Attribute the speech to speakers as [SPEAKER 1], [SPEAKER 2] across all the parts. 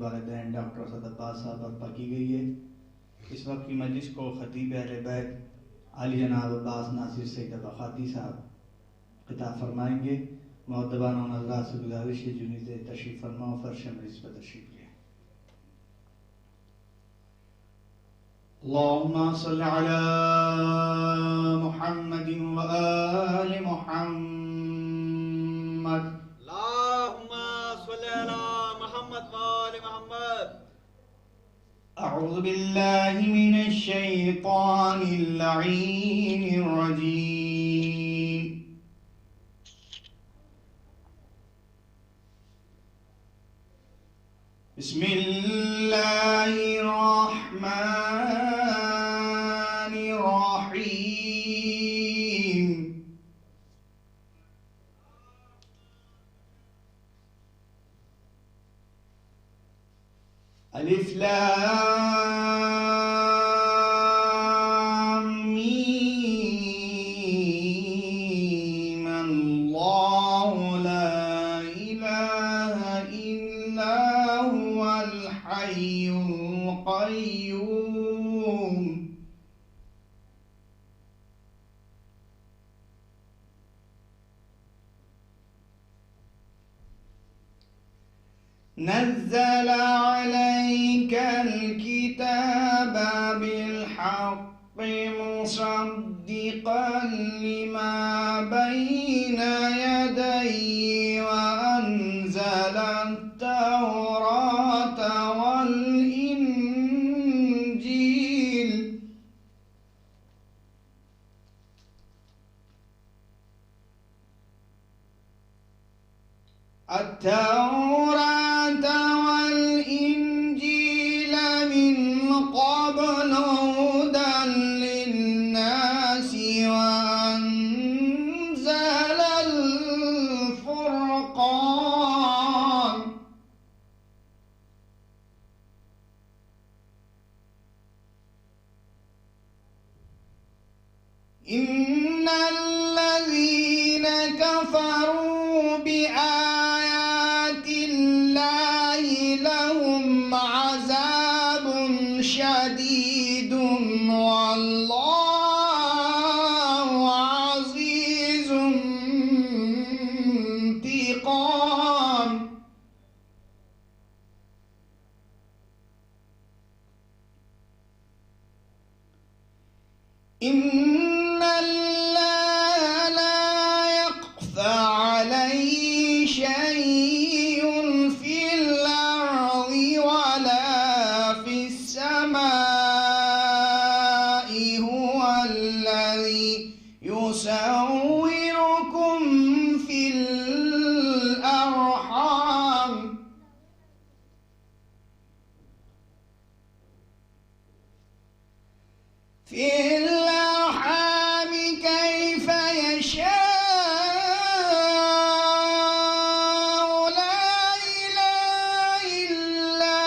[SPEAKER 1] والدین ڈاکٹر اسد عباس صاحب برپا کی گئی ہے۔ اس وقت کی مجلس کو خطیب اہل بیت عالی جناب عباس ناصر سید اباخاتی صاحب خطاب فرمائیں گے۔ مؤدبان و حضرات سے گزارش ہے جنید تشریف فرما و فرش مجلس پر تشریف لیں۔ اللهم صل على محمد وآل محمد۔
[SPEAKER 2] اللهم صل على محمد وآل محمد۔
[SPEAKER 1] أعوذ بالله من الشيطان اللعين الرجيم۔ بسم الله الرحمن الرحيم۔ الف لام میم۔ الله لا إله إلا هو الحي القيوم۔ نزل عليك الكتاب بالحق مصدقا لما بين يديه وأنزل التوراة والإنجيل والإنجيل من قبل هدى للناس وأنزل الفرقان إن الذين كفروا بآيات الله لهم عذاب شديد والله عزيز انتقام۔ إن الله لا يخفى عليه شيء في الأرض ولا في السماء هو الذي يصوركم في الأرحام كيف يشاء لا إله إلا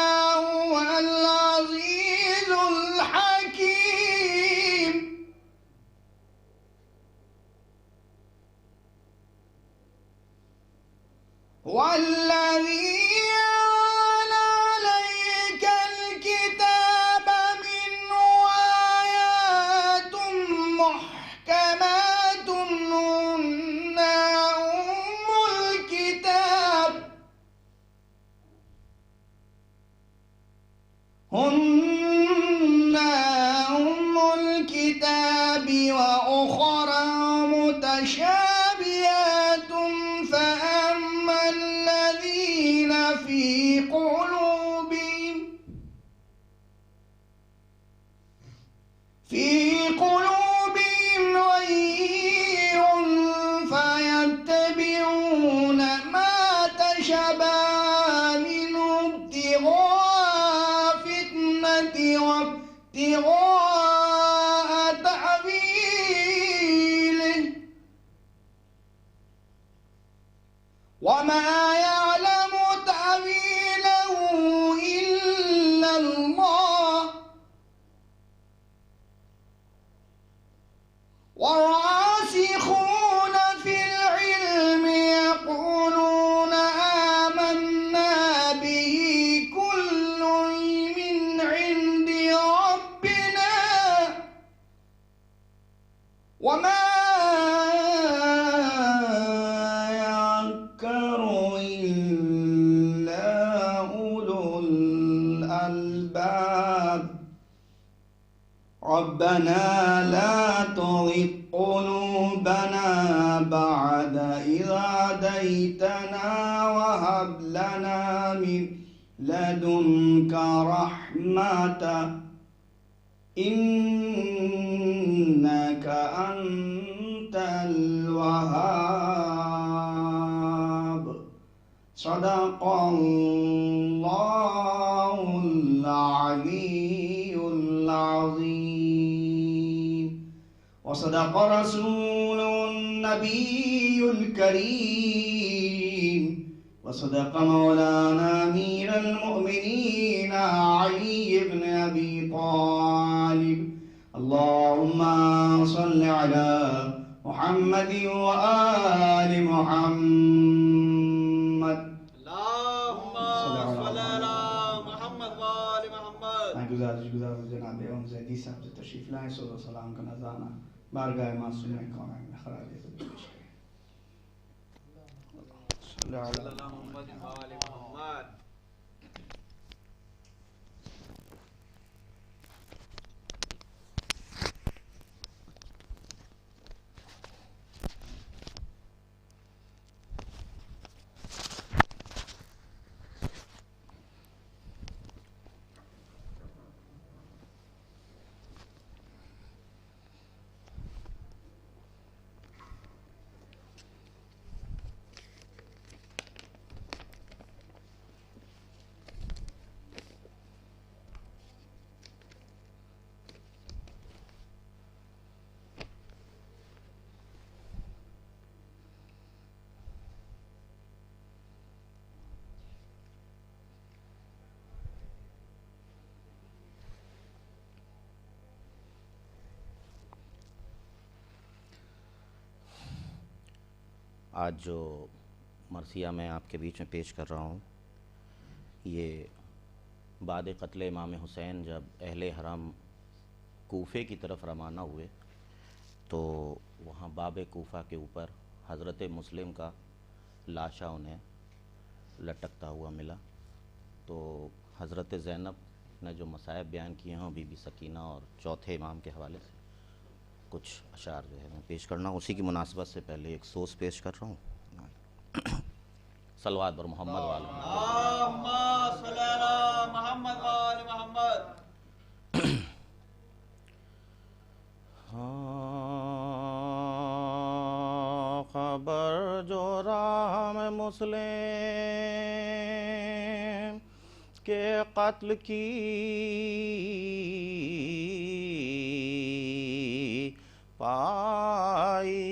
[SPEAKER 1] هو العزيز الحكيم۔ والذي أنزل عليك الكتاب منه آيات محكمات هن أم الكتاب وأخرى متشابهات فأما الذين في قلوبهم زيغ فيتبعون ما تشابه منه ابتغاء فتنة وابتغاء تأويله وما يعلم تأويله إلا الله والراسخون في العلم يقولون آمنا به كل ربنا لا تزغ قلوبنا بعد إذ هديتنا وهب لنا من لدنك رحمة إنك أنت الوهاب. صدق الله العلي العظيم وصدق رسول النبي الكريم وصدق مولانا أمير المؤمنين علي بن أبي طالب. اللهم صل على محمد وآل محمد.
[SPEAKER 2] اللهم صل على محمد وآل محمد.
[SPEAKER 1] میں گزارش جناب ایم زیدی صاحب سے تشریف لائیں، صلی اللہ علیہ وسلم کا نذرانہ بارگاہ معصوم کونین میں خراج عقیدت پیش کریں. صلی اللہ علیہ
[SPEAKER 2] محمد وآل محمد.
[SPEAKER 3] آج جو مرثیہ میں آپ کے بیچ میں پیش کر رہا ہوں، یہ بعد قتل امام حسین جب اہل حرم کوفے کی طرف روانہ ہوئے تو وہاں باب کوفہ کے اوپر حضرت مسلم کا لاشا انہیں لٹکتا ہوا ملا. تو حضرت زینب نے جو مصائب بیان کیے ہیں بی بی سکینہ اور چوتھے امام کے حوالے سے کچھ اشعار جو ہے میں پیش کرنا ہوں. اسی کی مناسبت سے پہلے ایک سوز پیش کر رہا ہوں. صلوات بر محمد وآل محمد.
[SPEAKER 2] اللهم صل على محمد وآل محمد.
[SPEAKER 3] خبر جو راہ میں مسلم کے قتل کی پائی،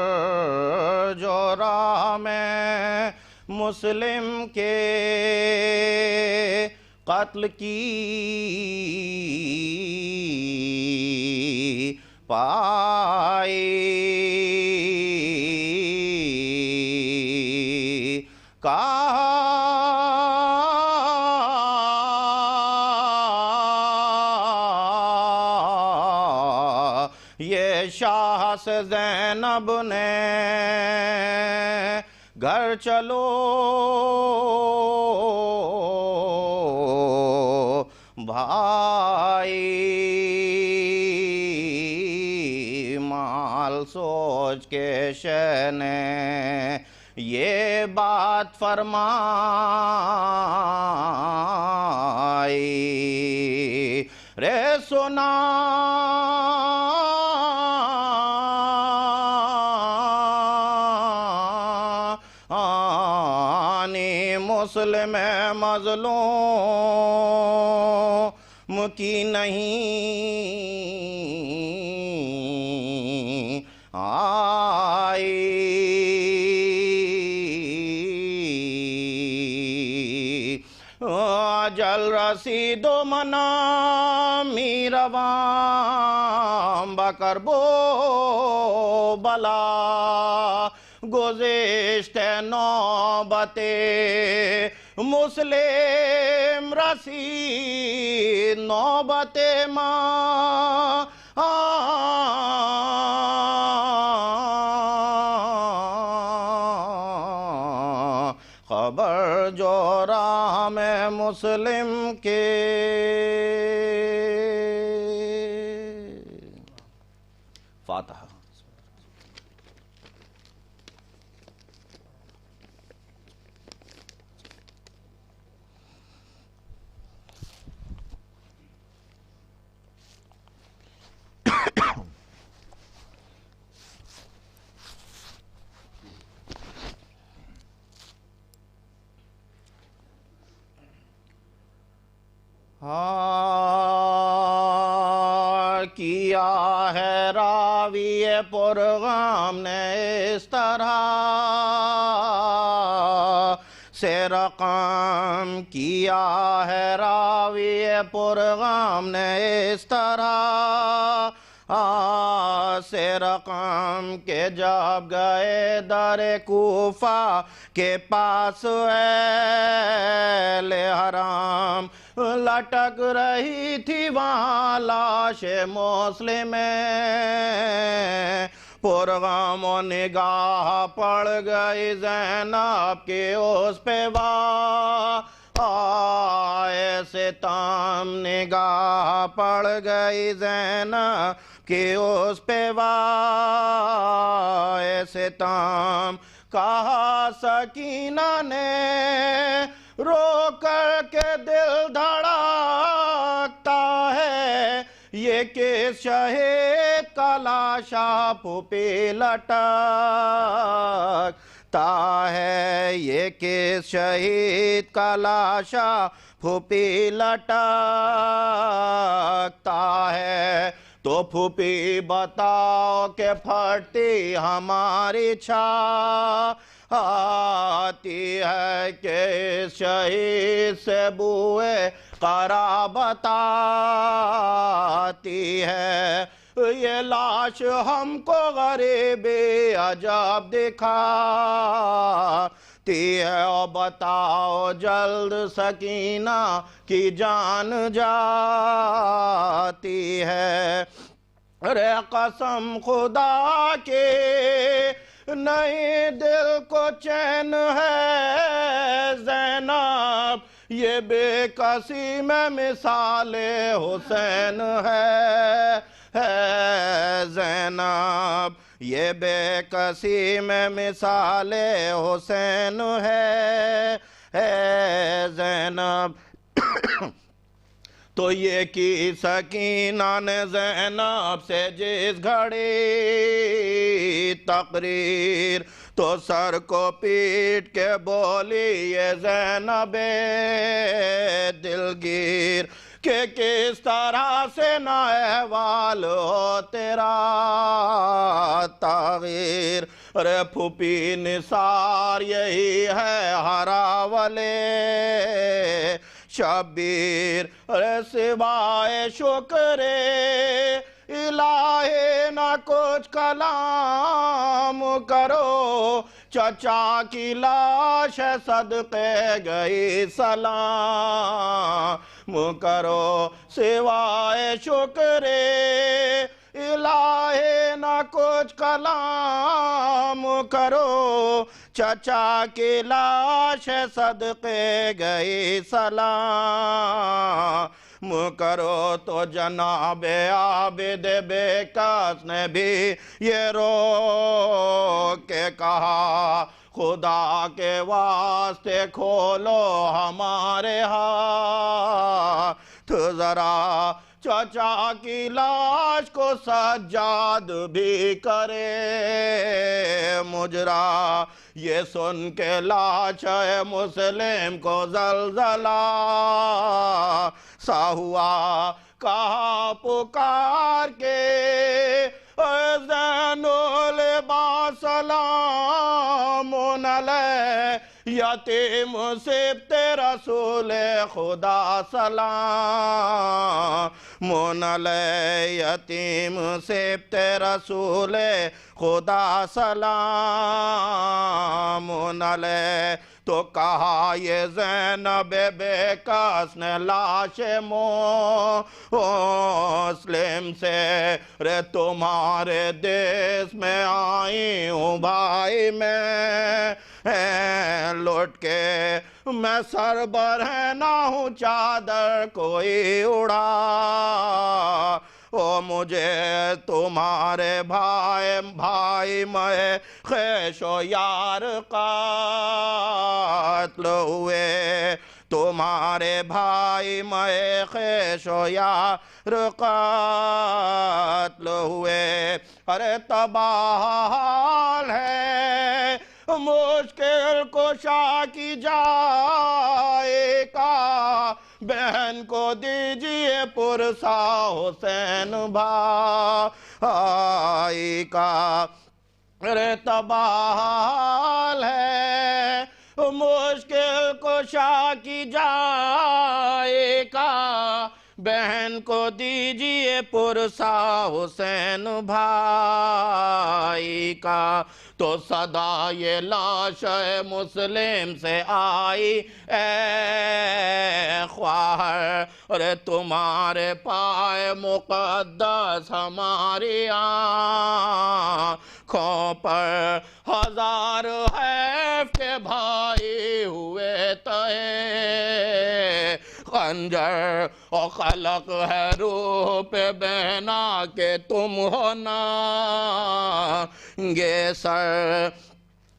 [SPEAKER 3] خبر جو راہ میں مسلم کے قتل کی پائی، یہ شاہ سے زینب نے گھر چلو بھائی، مال سوچ کے شہ نے یہ بات فرمائی، رے سنا مسلم مظلوم کی نہیں آئی، اجل رسید و منامی رواں بکر بو بلا، گزشتہ نوبت مسلم رسید نوبت ماں مسلم کے فاتحہ۔ کیا ہے راوی پرغام نے اس طرح سے رقم، کیا ہے راوی پرغام نے اس طرح سے رقم کے جب گئے در کوفہ کے پاس اہل حرام، لٹک رہی تھی وہاں لاش مسلم، پرغم و نگاہ پڑ گئی زینب کے اس پہ آئے ستم، نگاہ پڑ گئی زینب کہ اس پہ وائے ستم، کہا سکینہ نے رو کر کے دل دھڑکتا ہے، یہ کس شہید کا لاشا پھوپھی لٹکتا ہے، یہ کس شہید کا لاشا پھوپھی لٹکتا ہے، تو پھوپھی بتاؤ کہ پھٹتی ہماری آتی ہے کہ اس شہید سے بوئے قرابت آتی ہے، یہ لاش ہم کو غریبی عجب دکھاتی ہے، اور بتاؤ جلد سکینہ کی جان جاتی ہے، ارے قسم خدا کے نہیں دل کو چین ہے زینب، یہ بے کسی میں مثال حسین ہے زینب، یہ بے کسی میں مثال حسین ہے زینب۔ تو یہ کی سکینہ نے زینب سے جس گھڑی تقریر، تو سر کو پیٹ کے بولی یہ زینب دلگیر، کہ کس طرح سے نہ احوال ہو تیرا تغیر، ارے پھوپھی نثار یہی ہے ہراولے شبیر، ارے سوائے شکر الہی نہ کچھ کلام کرو، چچا کی لاش ہے صدقے گئی سلام کرو، سوائے شکر الہی نہ کچھ کلام کرو، چچا کی لاش ہے صدقے گئی سلام کرو، تو جناب عابد بے کس نے بھی یہ رو کے کہا، خدا کے واسطے کھولو ہمارے ہاتھ ذرا، چچا کی لاش کو سجاد بھی کرے مجرا، یہ سن کے لاش مسلم کو زلزلہ سا ہوا، کہا پکار کے زین العباد سلام علیہ، یتیم صبت رسول خدا سلام علیہ، یتیم صبت رسول خدا سلام علیہ، تو کہا یہ زینب بے کس نے لاش مسلم سے، رے تمہارے دیس میں آئی ہوں بھائی میں لوٹ کے، میں سر برہنہ ہوں چادر کوئی اڑا او مجھے تمہارے بھائی میں خیش و یار قتل ہوئے تمہارے بھائی میں خیش و یار قتل ہوئے ارے تباہ حال ہے مشکل کشا کی جائے کا بہن کو دیجئے پرسا حسین بھائی کا ارے تباہ حال ہے مشکل کشا کی جائے کا بہن کو دیجئے پرسا حسین بھائی کا تو صدا یہ لاش مسلم سے آئی اے خواہر اور تمہارے پائے مقدس ہماری آنکھوں پر ہزار حیف کے بھائی ہوئے تہے خنجر اور خلق ہے روح پہ بہنا کہ تم ہو ننگے سر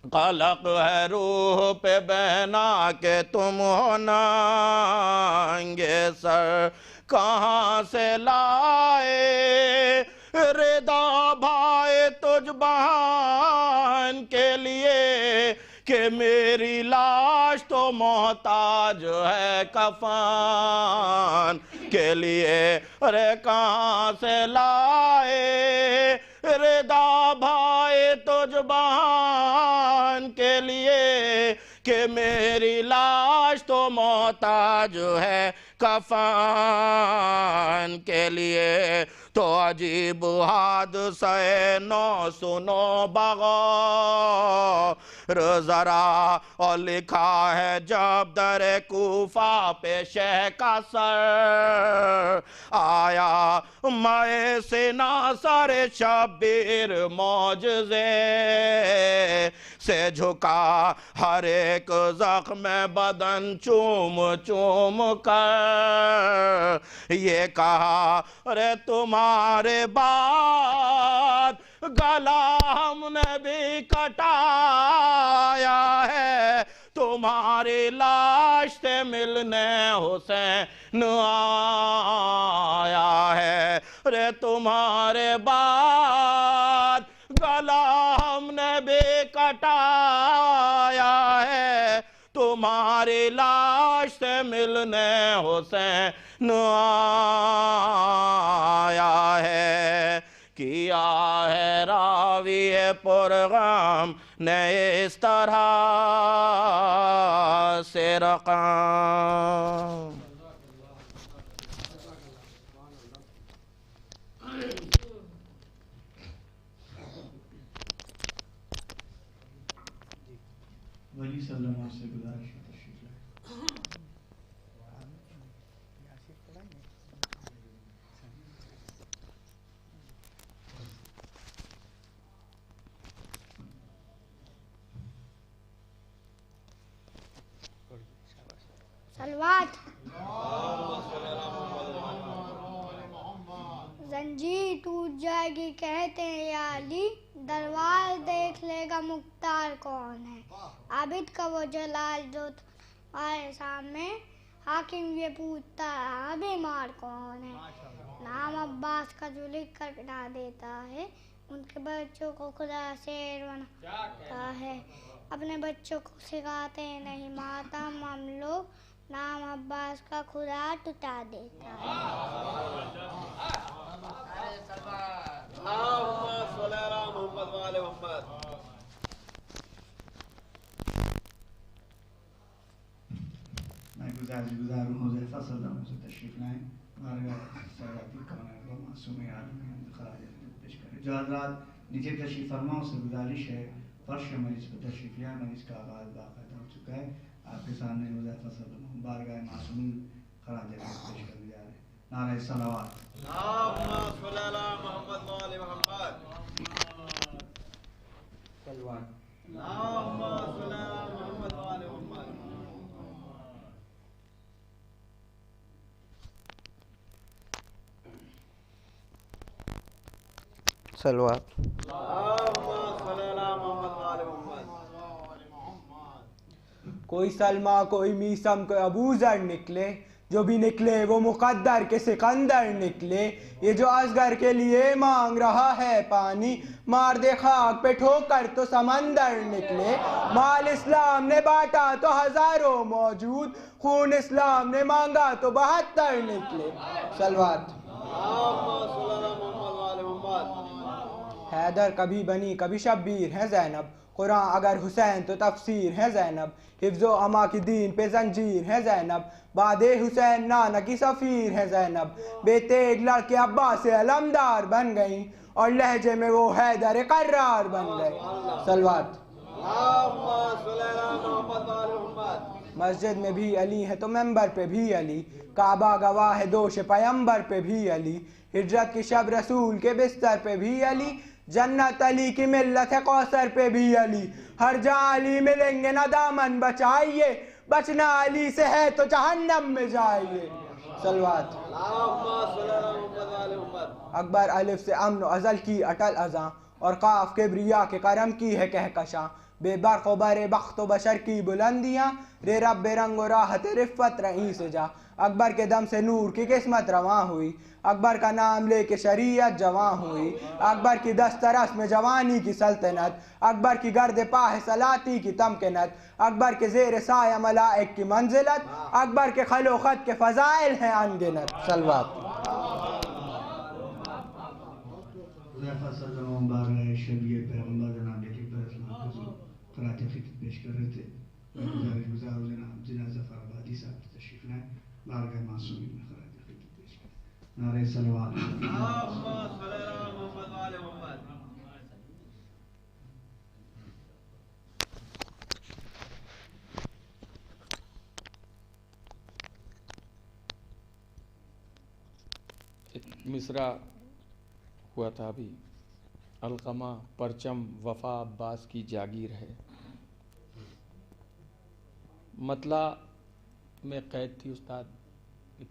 [SPEAKER 3] خلق ہے روح پہ بہنا کہ تم ہو ننگے سر کہاں سے لائے ردا بھائی تجھ بہن کے لیے کہ میری لاش تو محتاج ہے کفن کے لیے ارے کہاں سے لائے ردا بھائی تجھ بہن کے لیے کہ میری لاش تو محتاج ہے کفن کے لیے تو عجیب حادثہ نو سنو بغور ذرا اور لکھا ہے جب در کوفہ پہ شہ کا سر آیا میں سے ناصر شبیر معجزے سے جھکا ہر ایک زخم بدن چوم چوم کر یہ کہا ارے تمہارے بعد گلا ہم نے بھی کٹایا ہے تمہاری لاش سے ملنے حسین آیا ہے ارے تمہارے بعد گلا ہم نے بھی کٹایا ہے تمہاری لاش سے ملنے حسین آیا ہے کیا ہے راوی پرغم نے اس طرح سے رقم
[SPEAKER 1] ولی صلی اللہ علیہ وسلم سے گزارش ہے تشریف لائے
[SPEAKER 4] صلوات زنجیر ٹوٹ جائے گی کہتے ہیں یا علی دربار دیکھ لے گا مختار کون ہے عابد کا وہ جلال جو تمہارے سامنے حاکم یہ پوچھتا ہے بیمار کون ہے نام عباس کا جو لکھ کر بنا دیتا ہے ان کے بچوں کو خدا شیر بناتا ہے اپنے بچوں کو سکھاتے نہیں ماتم ہم لوگ نام عباس کا خدا ٹوٹا دیتا ہے
[SPEAKER 1] میں گزار ہوں حذیفہ صلی اللہ علیہ وسلم سے تشریف لائیں بارگاہ سیادتی کونین و معصوم عالم خراج عقیدت پیش کریں جو حضرات نیچے تشریف فرماؤں سے گزارش ہے فرش مجلس پر تشریف لائیں مجلس کا آغاز باقاعدہ ہو چکا ہے آپ کے سامنے حذیفہ صلی اللہ علیہ وسلم بارگاہ معصومین خراج عقیدت پیش کرنے جا رہے ہیں نعرہ صلوات
[SPEAKER 2] اللہم صلی علی محمد و آل محمد
[SPEAKER 1] صلوات
[SPEAKER 2] اللہم صلی علی محمد و آل محمد
[SPEAKER 5] صلوات۔ کوئی سلمہ، کوئی میثم، کوئی ابو ذر نکلے، جو بھی نکلے وہ مقدر کے سکندر نکلے۔ یہ جو اصغر کے لیے مانگ رہا ہے پانی، مار دے خاک پہ ٹھوکر تو سمندر نکلے۔ مال اسلام نے بانٹا تو ہزاروں موجود، خون اسلام نے مانگا تو 72 نکلے۔ صلوات۔ حیدر کبھی بنی کبھی شبیر ہے زینب، قرآن اگر حسین تو تفسیر ہے زینب۔ حفظ و اما کی دین پہ زنجیر ہے زینب، بعد حسین نانا کی سفیر ہے زینب۔ بے تیغ لڑکے ابا سے علمدار بن گئیں، اور لہجے میں وہ حیدر قرار بن گئے۔ صلوات۔ مسجد میں بھی علی ہے تو ممبر پہ بھی علی، کعبہ گواہ ہے دوش پیمبر پہ بھی علی۔ ہجرت کی شب رسول کے بستر پہ بھی علی، جنت علی کی ملت ہے کوثر پہ بھی علی۔ ہر جہاں علی ملیں گے نہ دامن بچائیے، بچنا علی سے ہے تو جہنم میں جائیے۔ صلوات۔ اکبر الف سے امن و ازل کی اٹل ازاں، اور قاف کبریا کے کرم کی ہے کہکشاں۔ بے برق و بر بخت و بشر کی بلندیاں، رے رب رنگ و راحت رفت رہیں سے جا۔ اکبر کے دم سے نور کی قسمت رواں ہوئی، اکبر کا نام لے کے شریعت جواں ہوئی۔ اکبر کی دسترس میں جوانی کی سلطنت، اکبر کی گرد پاہ سلاطی کی تمکنت، اکبر کے زیر سایہ ملائک کی منزلت، اکبر کے خل و خط کے فضائل ہیں انگنت۔ صلوات۔
[SPEAKER 1] حذیفہ صلی اللہ علیہ وسلم شبیہ پیغمبر جناب علیہ السلام قرات فطر پیش کر رہے تھے۔ گزار جناب جنازہ فربادی صاحب تشریف لائیں، بارگاہ معصومین میں قرات فطر پیش کریں۔ نعرہ صلوات۔
[SPEAKER 6] مصرع ہوا تھا ابھی، القمہ پرچم وفا عباس کی جاگیر ہے۔ مطلع میں قید تھی استاد،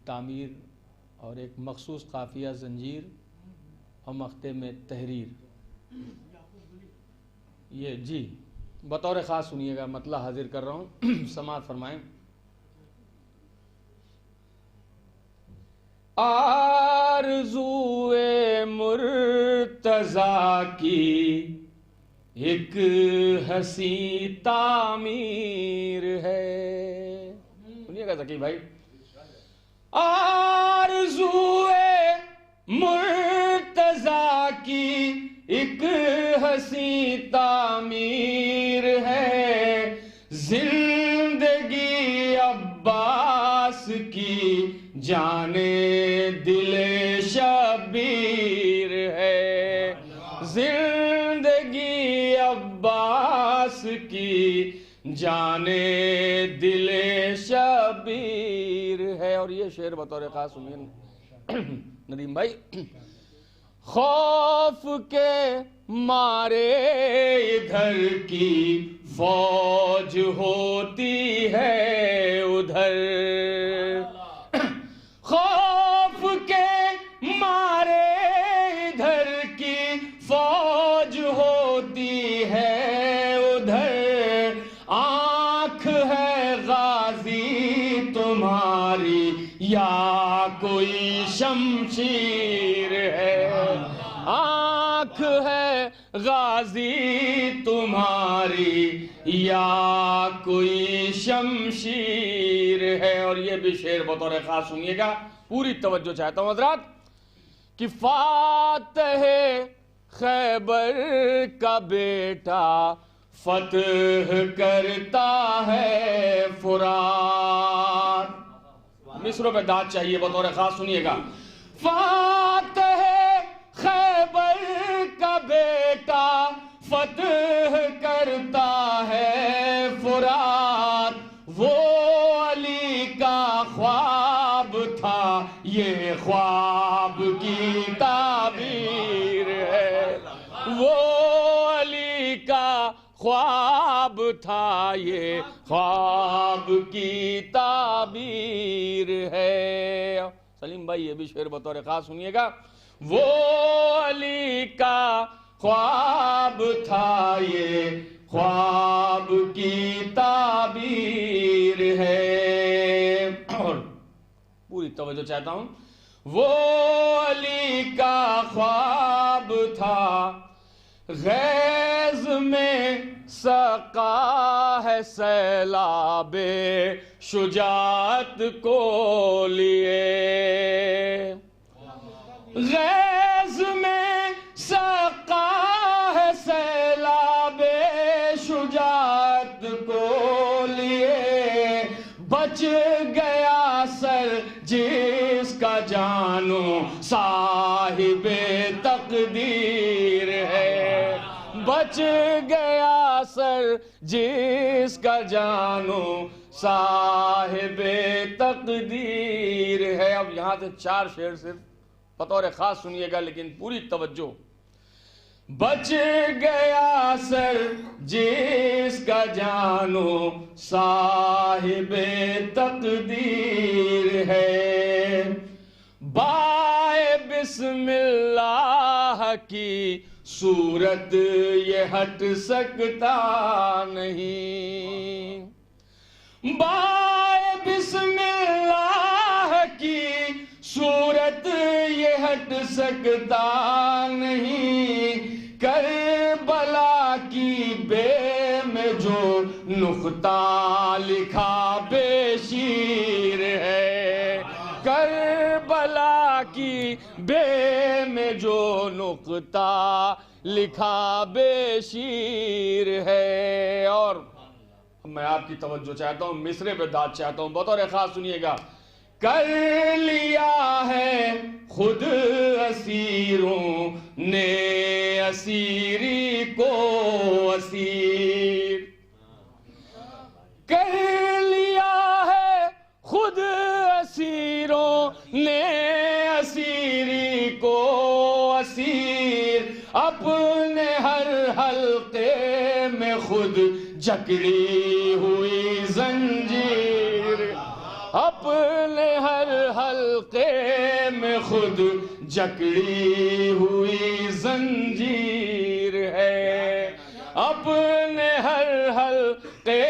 [SPEAKER 6] تعمیر اور ایک مخصوص قافیہ زنجیر اور مقطع میں تحریر۔ یہ جی بطور خاص سنیے گا، مطلع حاضر کر رہا ہوں، سماعت فرمائیں۔ آرزوئے مرتضیٰ کی ایک حسین تعمیر ہے۔ سنیے گا ذکی بھائی۔ آرزوئے مرتضیٰ کی ایک حسین تعمیر ہے، زندگی عباس کی جانے دل شبیر ہے، زندگی عباس کی جانے دل شبیر ہے۔ اور یہ شعر بطور خاص سنیے ندیم بھائی۔ خوف کے مارے ادھر کی فوج ہوتی ہے ادھر، خوف کے مارے ادھر کی فوج ہوتی ہے ادھر، آنکھ ہے غازی تمہاری یا کوئی شمشیر ہے، آنکھ ہے غازی تمہاری یا کوئی شمشیر ہے۔ اور یہ بھی شعر بطور خاص سنیے گا، پوری توجہ چاہتا ہوں حضرات۔ کہ فاتح خیبر کا بیٹا فتح کرتا ہے فرات۔ مصروں پہ داد چاہیے، بطور خاص سنیے گا۔ فاتح خیبر کا بیٹا فتح کرتا ہے فرات، وہ علی کا خواب تھا یہ خواب کی تعبیر ہے، وہ علی کا خواب تھا یہ خواب کی تعبیر ہے۔ سلیم بھائی یہ بھی شعر بطور خاص سنیے گا. وہ علی کا خواب تھا یہ خواب کی تعبیر ہے. اور پوری توجہ چاہتا ہوں. وہ علی کا خواب تھا غیظ میں سقا ہے سیلاب شجاعت کو لیے. غیظ میں سقا ہے سیلاب شجاعت کو لیے. بچ گیا سر جس کا جانو صاحب تقدیر ہے. بچ گیا سر جس کا جانو صاحب تقدیر ہے. اب یہاں سے 4 شعر صرف بطور خاص سنیے گا لیکن پوری توجہ. بچ گیا سر جس کا جانو صاحب تقدیر ہے. بائے بسم اللہ کی صورت یہ ہٹ سکتا نہیں. بائے بسم اللہ کی صورت یہ ہٹ سکتا نہیں. کربلا کی بے میں جو نقطہ لکھا بے شیر ہے. کربلا کی بے میں جو نقطہ لکھا بے شیر ہے. اور میں آپ کی توجہ چاہتا ہوں, مصرے پہ داد چاہتا ہوں, بطور خاص سنیے گا. کر لیا ہے خود اسیروں نے اسیری کو اسیر. کر لیا ہے خود اسیروں نے اسیری کو اسیر. اپنے ہر حلقے میں خود جکڑی ہوئی زنجیر. اپنے ہر حلقے میں خود جکڑی ہوئی زنجیر ہے. اپنے ہر حلقے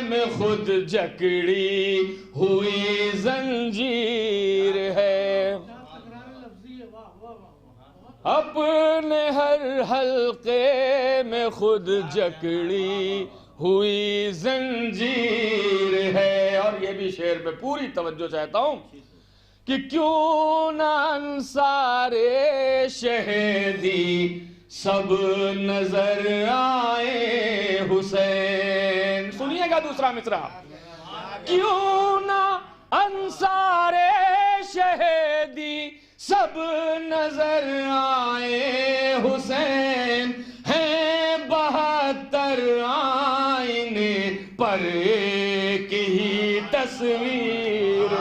[SPEAKER 6] میں خود جکڑی ہوئی زنجیر ہے. اپنے ہر حلقے میں خود جکڑی ہوئی زنجیر ہے. اور یہ بھی شعر پہ پوری توجہ چاہتا ہوں کہ کیوں نہ انصار شہیدی سب نظر آئے حسین. سنیے گا دوسرا مصرع. کیوں نہ انصار شہیدی سب نظر آئے حسین. ہیں 72 آئینے پر ایک ہی تصویر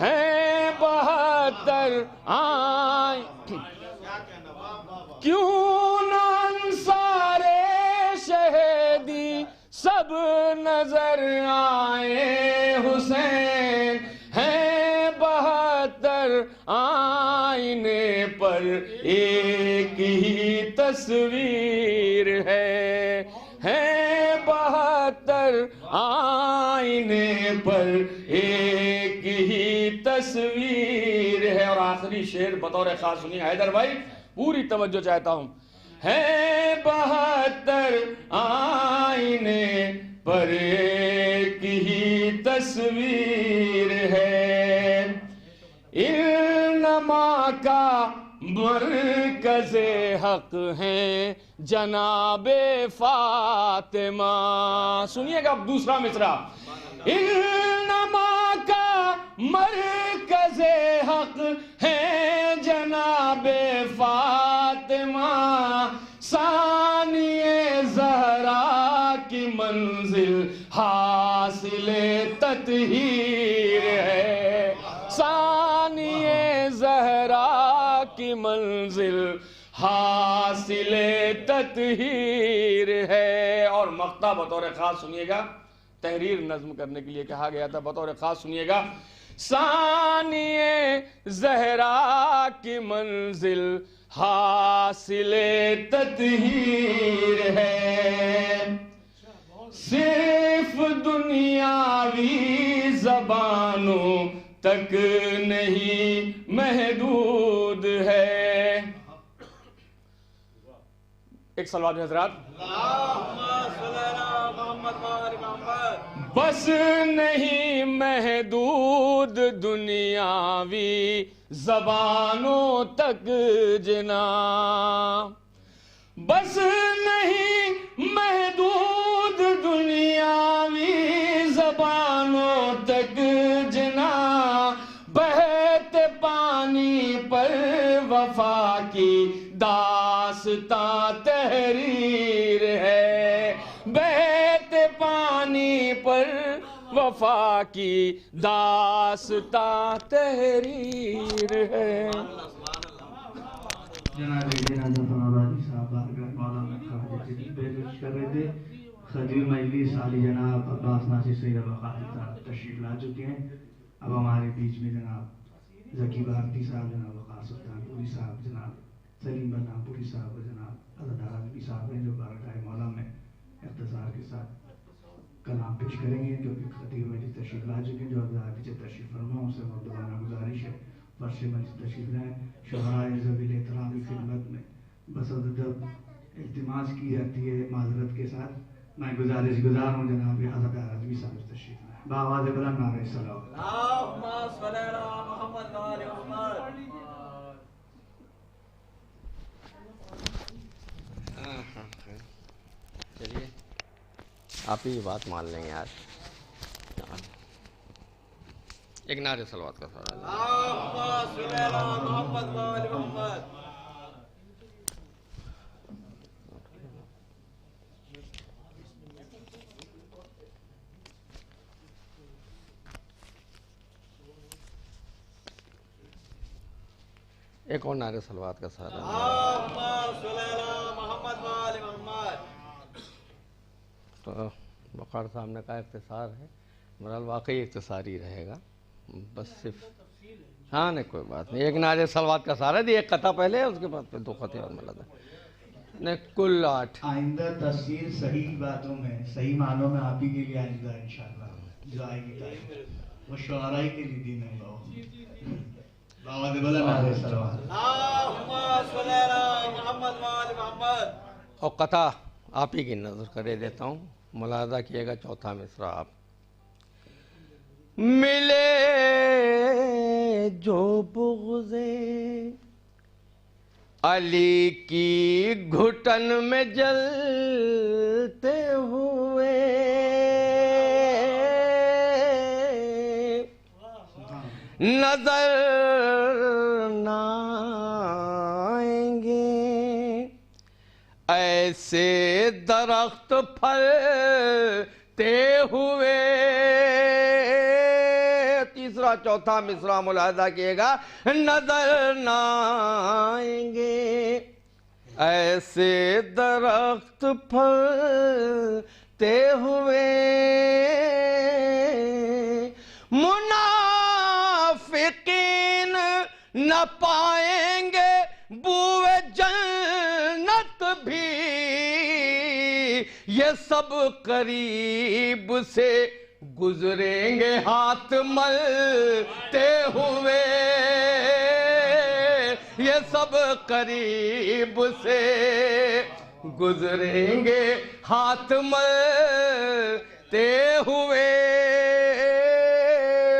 [SPEAKER 6] ہے. 72 آئینے. کیوں نہ انصار شہیدی سب نظر آئے حسین. ہیں 72 آئینے پر ایک ہی تصویر ہے. ہیں 72 آئینے پر ایک ہی تصویر ہے. اور آخری شعر بطور خاص سنیے حیدر بھائی, پوری توجہ چاہتا ہوں. ہیں 72 آئینے پر ایک ہی تصویر ہے. علما کا مرکز حق ہیں جناب فاطمہ. سنیے گا اب دوسرا مصرع. علما کا مرکز حق ہیں جناب فاطمہ. ثانی زہرا کی منزل حاصل تطہیر ہے. ثانی زہرا کی منزل حاصل تطہیر ہے. اور مقطع بطور خاص سنیے گا, تحریر نظم کرنے کے لیے کہا گیا تھا, بطور خاص سنیے گا. ثانیے زہرا کی منزل حاصل تطہیر ہے، صرف دنیاوی زبانوں تک نہیں محدود ہے۔ ایک صلوات حضرات۔ بس نہیں محدود دنیاوی زبانوں تک جناب، بس نہیں محدود دنیاوی زبانوں تک جناب، بہتے پانی پر وفا کی داستان تحریر ہے، بہتے پانی پر وفا کی داستان تحریر ہے۔
[SPEAKER 1] جناب جنازہ فنابادی صاحب بارگاہ مولانا خواجہ جدید پیش کر رہے تھے۔ خطیب مجلس عالی جناب عباس ناصر سید ابوالقاسم صاحب تشریف لا چکے ہیں۔ اب ہمارے بیچ میں جناب ذکی بھارتی صاحب، جناب وقار سلطان پوری صاحب، جناب سلیم بدنام پوری صاحب اور جناب عزدار عالمی صاحب ہیں جو بارگاہ مولا میں اختصار کے ساتھ کلام پیش کریں گے، کیونکہ خطیب مجلس تشریف لا چکے ہیں۔ جو اب پیچھے تشریف فرما ان سے مردانہ گزارش ہے فرش مجلس تشریف لائیں۔ شہرائے ذویل احترام کی خدمت میں بصد جب التماس کی جاتی ہے معذرت کے ساتھ، میں گزارش گزار ہوں جناب عزدار عالمی صاحب تشریف لائیں۔ بآواز بلند نعرہ صلوات۔
[SPEAKER 2] اللہم صلی علی محمد و آل محمد۔
[SPEAKER 3] چلیے آپ ہی بات مان لیں یار، ایک نعرہ صلوات کا سارا۔
[SPEAKER 2] اللہم صلی علی محمد و آل محمد۔
[SPEAKER 3] ایک اور نعرہ صلوات کا سارا۔
[SPEAKER 2] اللہم صلی علی محمد و آل محمد۔
[SPEAKER 3] تو وقار صاحب نے کہا اختصار ہے، بہرحال واقعی اختصاری رہے گا، بس صرف ہاں نہیں کوئی بات نہیں۔ ایک نعرہ صلوات کا سارا دی، ایک قطعہ پہلے ہے، اس کے بعد پھر دو قطعے اور ملا تھا، نہیں کل 8۔
[SPEAKER 1] آئندہ تفسیر صحیح باتوں میں، صحیح معنوں میں آپ ہی کے لیے آئندہ انشاءاللہ جو آئے گی تاریخ وہ شعرائی کے لیے دین ہے۔ بآواز بلند نعرہ صلوات۔
[SPEAKER 2] اللہم صلی علی محمد و آل محمد۔
[SPEAKER 3] اور قطعہ آپ ہی کی نظر کرے دیتا ہوں، ملاحظہ کیے گا چوتھا مصرع آپ۔ ملے جو بغض علی کی گھٹن میں جلتے ہوئے، نظر نہ آئیں گے ایسے درخت پھلتے ہوئے۔ تیسرا چوتھا مصرع ملاحظہ کیے گا، نظر نہ آئیں گے ایسے درخت پھلتے ہوئے، منافقین نہ پائیں گے بوئے جنت بھی، یہ سب قریب سے گزریں گے ہاتھ ملتے ہوئے، یہ سب قریب سے گزریں گے ہاتھ ملتے ہوئے۔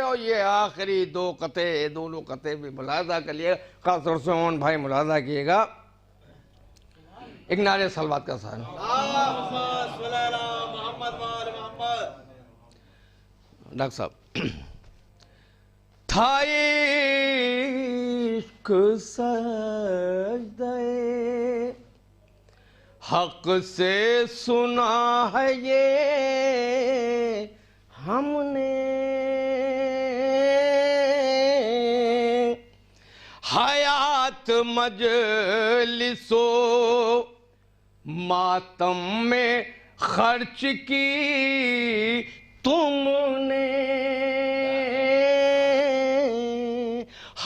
[SPEAKER 3] اور یہ آخری دو قطعے، دونوں قطعے بھی ملاحظہ کر لیے، خاص طور سے عموماً بھائی ملاحظہ کیے گا۔ ایک نعرہ صلوات کا ساتھ۔
[SPEAKER 2] اللہم صلی علی محمد و آل محمد۔
[SPEAKER 3] ڈاکٹر صاحب، تھا عشق سجدہ حق سے سنا ہے یہ ہم نے، حیات مجلس و ماتم میں خرچ کی تم نے،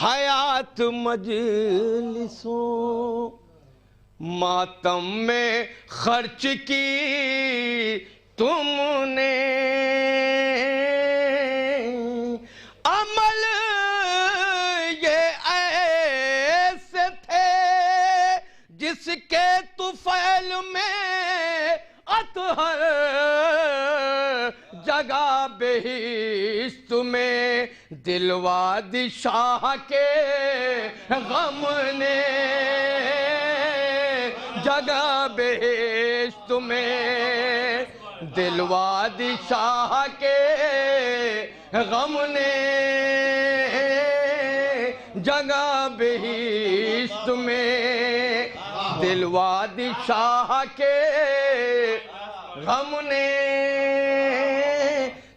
[SPEAKER 7] حیات مجلسوں ماتم میں خرچ کی تم نے، عمل یہ ایسے تھے جس کے طفیل میں اطہر جگہ بہشت میں، دلواد شاہ کے غم نے جگہ بہشت میں، دلواد شاہ کے غم نے جگہ بہشت میں، دلواد شاہ کے غم نے۔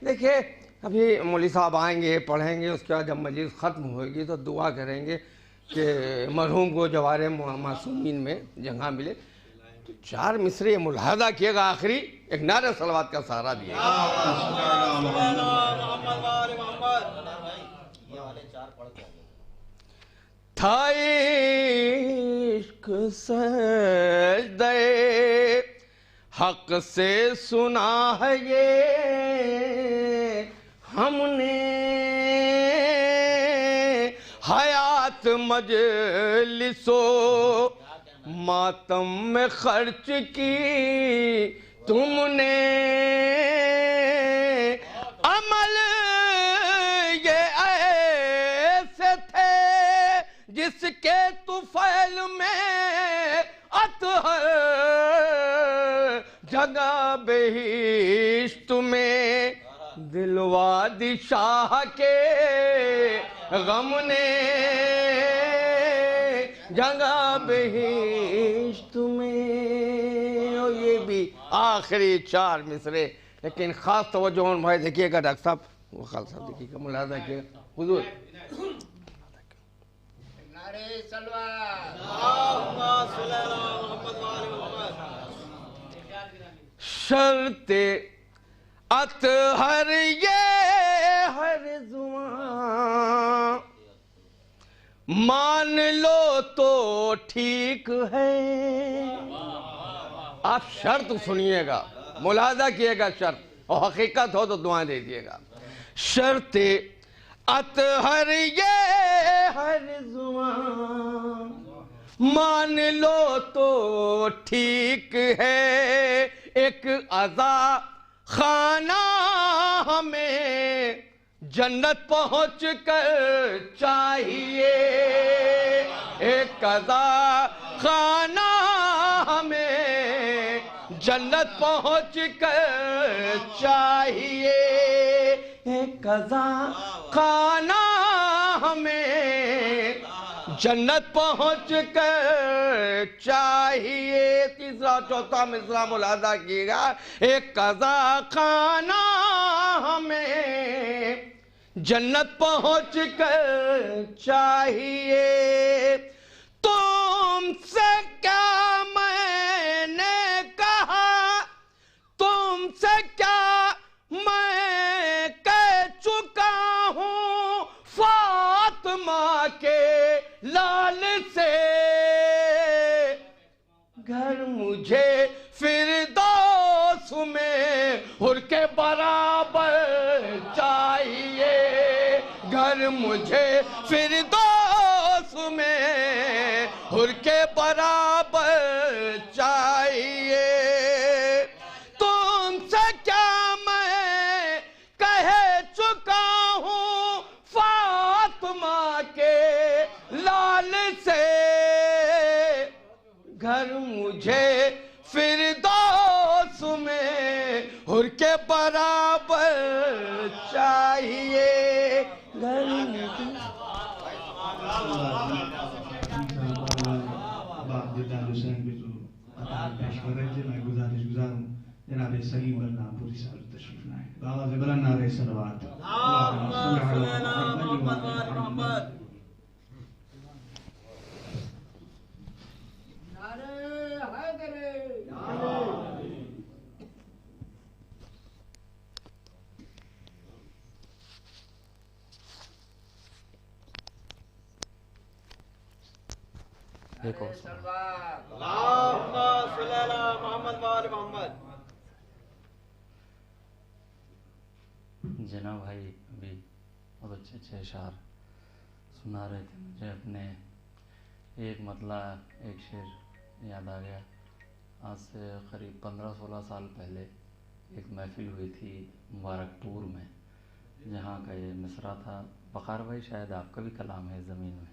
[SPEAKER 7] دیکھیں ابھی مولوی صاحب آئیں گے، پڑھیں گے، اس کے بعد جب مجلس ختم ہوئے گی تو دعا کریں گے کہ مرحوم کو جوار معصومین میں جگہ ملے۔ تو 4 مصرے ملاحظہ کیے گا، آخری ایک نعرہ صلوات کا سہارا دیے گا۔ تھا عشق سجدہ حق سے سنا ہے یہ ہم نے، حیات مجلس و ماتم میں خرچ کی تم نے، عمل یہ ایسے تھے جس کے طفیل میں اطہر جگہ بہشت میں، دلواد شاہ کے غم نے جگہ بہشت میں۔ اور یہ بھی آخری 4 مصرے، لیکن خاص توجہ بھائی دیکھیے گا، ڈاکٹر صاحب وہ خالد صاحب دیکھیے گا، ملاحظہ کیے گا حضور۔ شرط اطہر یہ ہر زبان مان لو تو ٹھیک ہے۔ آپ شرط سنیے گا، ملاحظہ کیے گا شرط، اور حقیقت ہو تو دعائیں دے دیے گا۔ شرط اطہر یہ ہر زبان مان لو تو ٹھیک ہے، ایک عزا خانہ ہمیں جنت پہنچ کر چاہیے، ایک عزا خانہ ہمیں جنت پہنچ کر چاہیے، ایک عزا خانہ ہمیں جنت پہنچ کر چاہیے۔ تیسرا چوتھا مصرع ملاحظہ کیے گا، ایک قضا خانہ ہمیں جنت پہنچ کر چاہیے، تم سے کیا میں نے کہا، تم سے کیا میں کہہ چکا ہوں، فاطمہ کے لال سے گھر مجھے فردوس میں حور کے برابر چاہیے، گھر مجھے فردوس میں حور کے برابر چاہیے، تم سے کیا میں کہہ چکا ہوں، فاطمہ کے لال سے گھر مجھے فردوس میں حور کے برابر چاہیے، گھر مجھے
[SPEAKER 1] جناب سلیم اللہ پوری سال تشریف لائیں، باغ بلند نعرہ صلوات، اللہم صل علی محمد۔
[SPEAKER 6] ایک اور
[SPEAKER 2] اللہم صلی علی محمد و آل محمد.
[SPEAKER 8] جناب بھائی ابھی بہت اچھے اچھے اشعار سنا رہے تھے. مجھے اپنے ایک مطلب ایک شعر یاد آ گیا. آج سے قریب 15-16 سال پہلے ایک محفل ہوئی تھی مبارک پور میں، جہاں کا یہ مصرع تھا. وقار بھائی شاید آپ کا بھی کلام ہے زمین میں.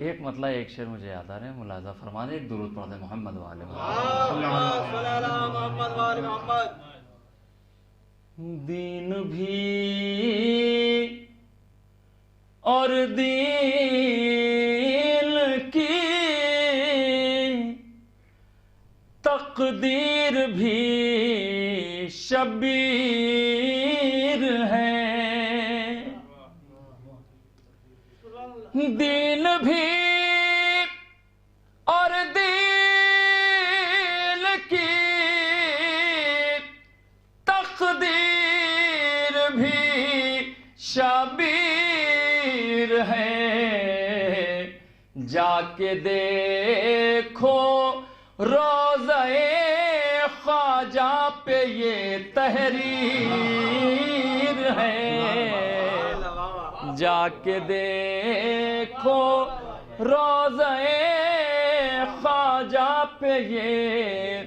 [SPEAKER 8] ایک مطلب ایک شعر مجھے یاد آ رہے ہیں، ملاحظہ فرما دیں. ایک درود پڑھ دیں محمد و آل محمد.
[SPEAKER 2] اللہم صلی علی محمد و آل محمد.
[SPEAKER 8] دین بھی اور دین کی تقدیر بھی شبیر ہے. دین بھی اور دین کی تقدیر بھی شبیر ہے. جا کے دیکھو روضہ خواجہ پہ یہ تحریر ہے. جا کے دیکھو روضہ خواجہ پہ یہ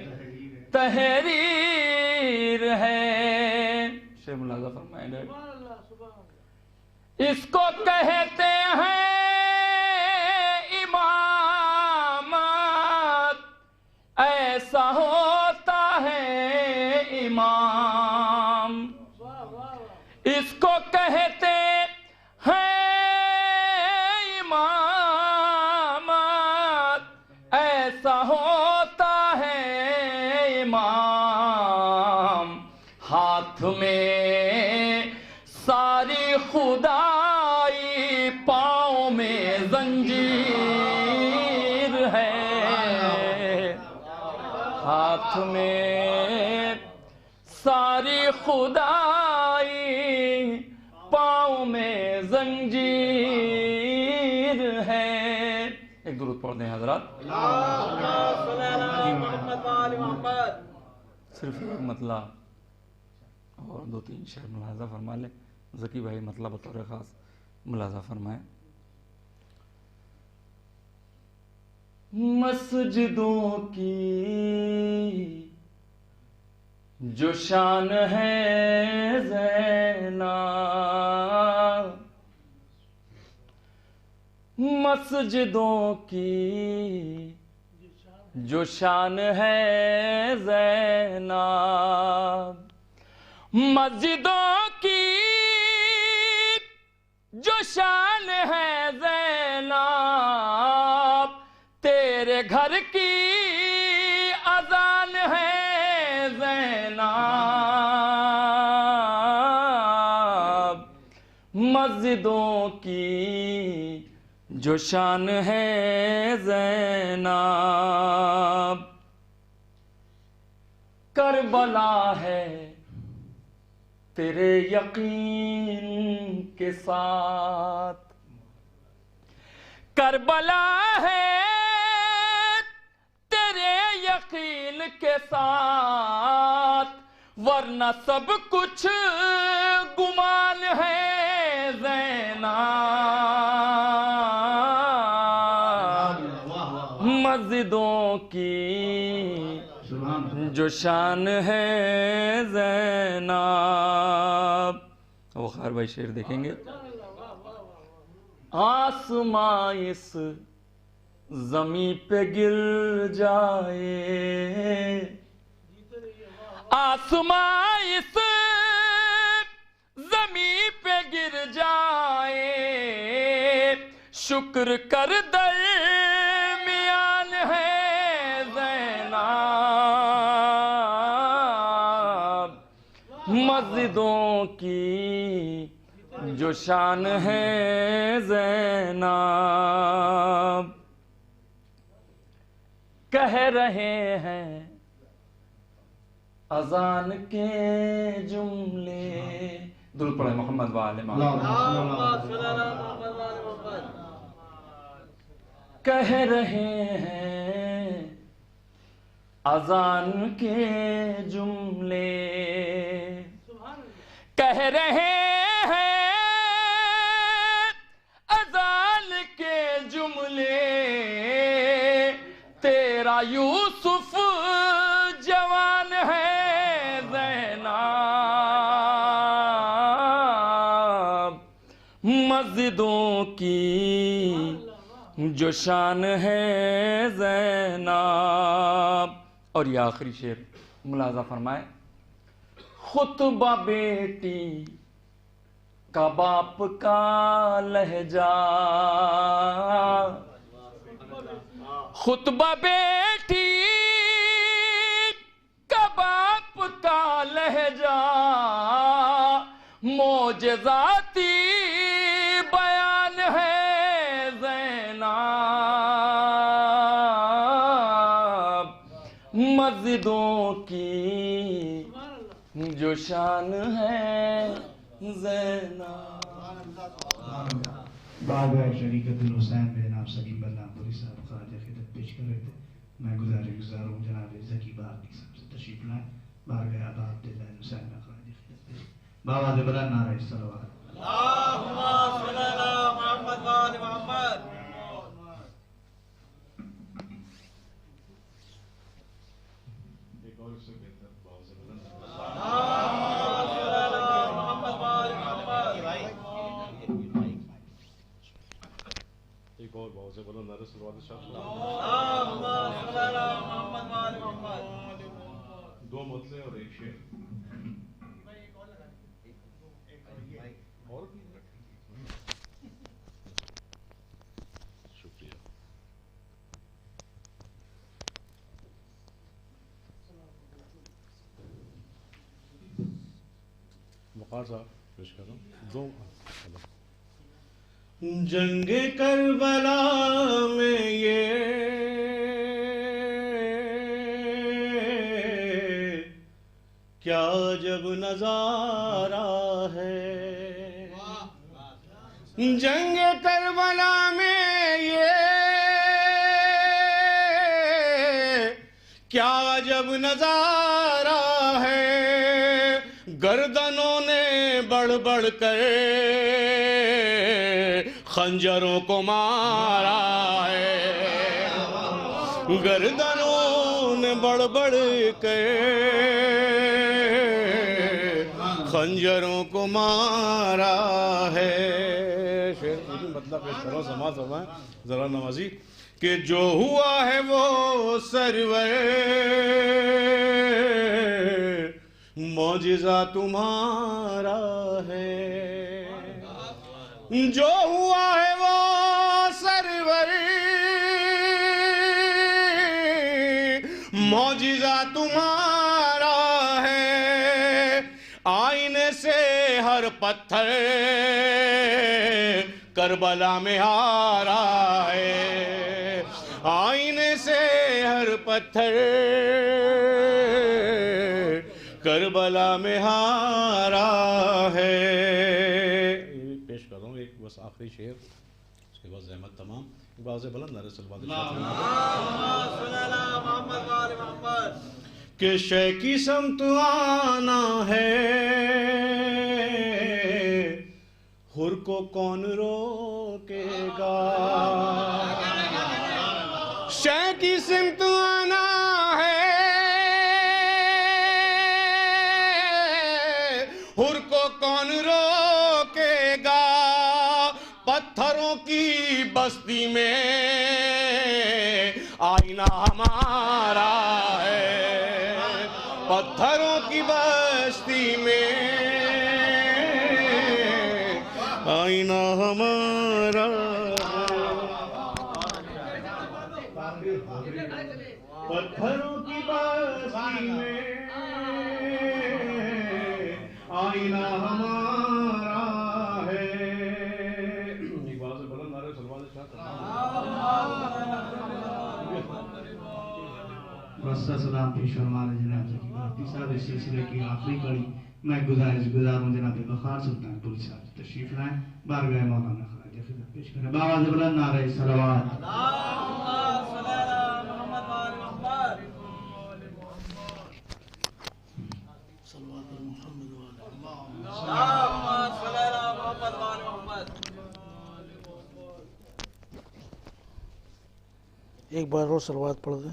[SPEAKER 8] تحریر ہے. شیخ ملاحظہ فرمائیں گے. اس کو کہتے ہیں امامت، ایسا ہوتا ہے امام. اس کو کہتے ہیں امامت، ایسا ہوتا ہے امام. ہاتھ میں ساری خدائی، پاؤں میں زنجیر ہے. ہاتھ میں ساری خدائی، پاؤں میں زنجیر ہے. ایک درود پڑھ دیں حضرات.
[SPEAKER 2] اللہم صلی علی محمد و آل محمد.
[SPEAKER 8] صرف ایک مطلب اور 2-3 شعر ملاحظہ فرما لیں. ذکی بھائی مطلب بطور خاص ملاحظہ فرمائیں. مسجدوں کی جو شان ہے زینب، مسجدوں کی جو شان ہے زینب، مسجدوں کی جو شان ہے زینب، تیرے گھر کی اذان ہے زینب. مسجدوں کی جو شان ہے زینب، کربلا ہے تیرے یقین کے ساتھ. کربلا ہے تیرے یقین کے ساتھ، ورنہ سب کچھ گمان ہے زینب. مسجدوں کی جو شان ہے زینب. وہ خیر بھائی شعر دیکھیں گے. آسماں اس زمین پہ گر جائے، آسماں اس زمین پہ گر جائے، شکر کر درمیان ہے زینب. مسجدوں کی جو شان ہے زینب، کہہ رہے ہیں اذان کے جملے. درود پڑھیں محمد و آل محمد. کہہ رہے ہیں اذان کے جملے، کہہ رہے ہیں اذان کے جملے، تیرا یوسف جوان ہے زینب، مسجدوں کی جو شان ہے زینب۔ اور یہ آخری شعر ملاحظہ فرمائے، خطبہ بیٹی کا باپ کا لہجہ، خطبہ بیٹی کا باپ کا لہجہ، معجزاتی بیان ہے زینب، مسجدوں کی جو شان ہے زینب۔
[SPEAKER 1] بابا شریعت الحسین بن آپ سلیم اللہ پوری صاحب خواجہ خدمت پیش کر رہے تھے، میں گزار ہوں جناب ذکی بارکی صاحب سے تشریف لائیں، بارگاہ آباد دلائل حسین میں خواجہ خدمت پیش بابا دے بلند نعرہ صلوات۔
[SPEAKER 2] اللہم صلی علی محمد و آل محمد۔
[SPEAKER 9] ایک اور بہت سے بلند نعرہ صلوات شاہ۔
[SPEAKER 2] اللہم صلی علی محمد و آل محمد۔
[SPEAKER 9] دو مطلع اور ایک شعر اور شکریہ۔ وقار صاحب پیش کر رہا ہوں دو۔
[SPEAKER 10] جنگ کربلا میں یہ کیا جب نظارہ ہے، جنگ کربلا میں یہ کیا جب نظارہ ہے، گردنوں نے بڑھ بڑھ کر خنجروں کو مارا ہے، گردنوں نے بڑھ بڑھ کر خنجروں کو مارا ہے۔
[SPEAKER 9] مطلب پیش کرو سماعت فرمائیں ذرا نوازی
[SPEAKER 10] کہ جو ہوا ہے وہ سرور معجزہ تمہارا ہے، جو ہوا ہے وہ سرور معجزہ تمہارا ہے، آئینے سے ہر پتھر کربلا میں ہارا ہے، آئینے سے ہر پتھر کربلا میں ہارا ہے۔
[SPEAKER 9] پیش کر رہا ہوں ایک بس آخری شعر، اس کے بعد زحمت تمام۔ ایک بار سے بلند نعرہ صلوات
[SPEAKER 10] کہ شے کی سمت آنا ہے، حر کو کون روکے گا، شے کی سمت آنا ہے، حر کو کون روکے گا، پتھروں کی بستی میں آئینہ ہمارا ہے، پتھروں کی بستی میں آئینہ ہمارا پتھروں کی بستی میں آئینہ ہمارا ہے۔
[SPEAKER 9] ایک بار سے بلند نعرہ صلوات شاہ۔
[SPEAKER 1] سلام پیش فرمانے جناب ذکی بارکی صاحب، اس سلسلے کی آخری کڑی میں گزاروں جناب بخار سلطان پوری صاحب تشریف لائیں، بارگاہ مولانا خواجہ خدمت پیش کریں، بآواز بلند نعرہ صلوات۔
[SPEAKER 11] ایک بار اور صلوات پڑھ دیں.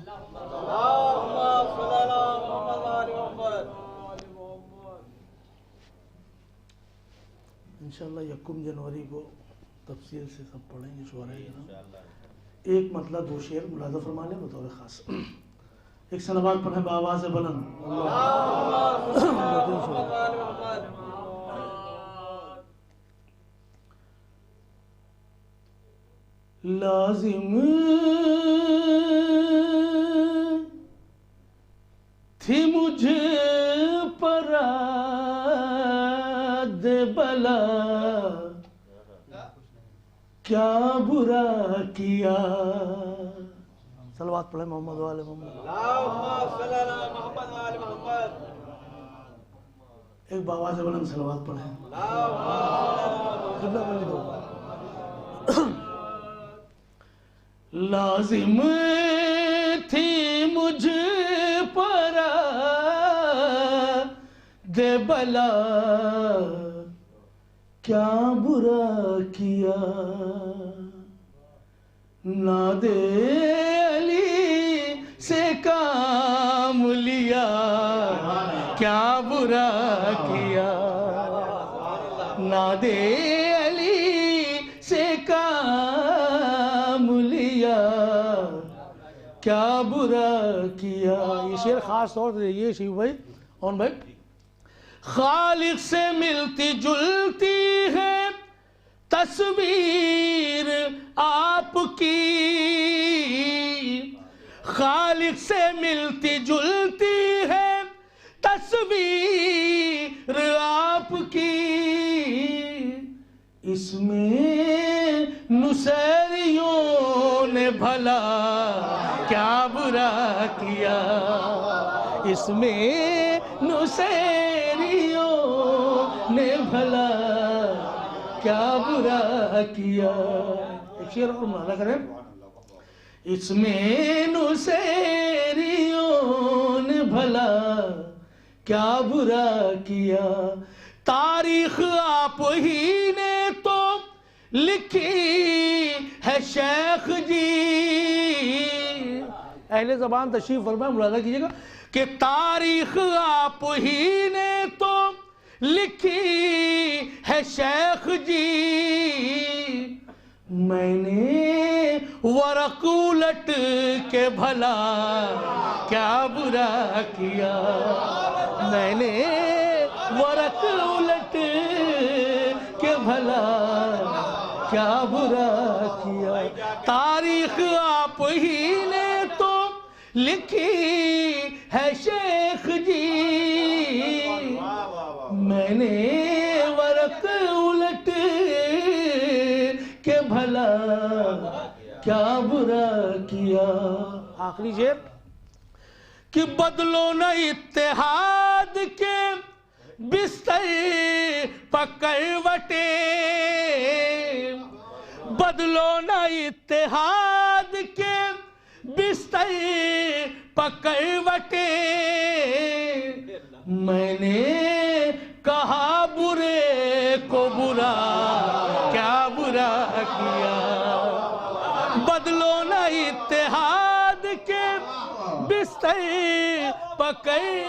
[SPEAKER 11] انشاءاللہ 1 جنوری کو تفصیل سے سب پڑھیں گے شعراء کرام. ایک مطلع 2 شعر ملاحظہ فرما لیں بطور خاص. ایک صلوات پڑھیں بآواز بلند. لازم تھی مجھے پر بلا کیا برا کیا. صلوات پڑھیں محمد و آل محمد. ایک بآواز بلند صلوات پڑھیں. لازم تھی مجھ پر دے بلا کیا برا کیا. ناد علی سے کام لیا کیا برا کیا. ناد علی سے کام لیا کیا برا کیا. یہ شعر خاص طور سے یہ شیو بھائی اور بھائی. خالق سے ملتی جلتی ہے تصویر آپ کی. خالق سے ملتی جلتی ہے تصویر آپ کی. اس میں نصیریوں نے بھلا کیا برا کیا. اس میں نصیریوں نے بھلا کیا برا کیا. ایک شعر اور ملاحظہ کریں. اس میں نصیریوں نے بھلا کیا برا کیا. تاریخ آپ ہی نے تو لکھی ہے شیخ جی. اہل زبان تشریف فرمائیں ملاحظہ کیجئے گا کہ تاریخ آپ ہی نے تو لکھی ہے شیخ جی. میں نے ورق الٹ کے بھلا کیا برا کیا. میں نے ورق الٹ کے بھلا کیا برا کیا. تاریخ آپ ہی نے تو لکھی ہے شیخ جی. میں نے ورق الٹ کے بھلا کیا برا کیا. آخری شعر کہ بدلو نہ اتحاد کے بستر پکڑوٹے. بدلو نہ اتحاد کے بستر پکڑوٹے. میں نے کہا برے کو برا کیا برا کیا. بدلو نہ اتحاد کے بستر پکڑوٹے.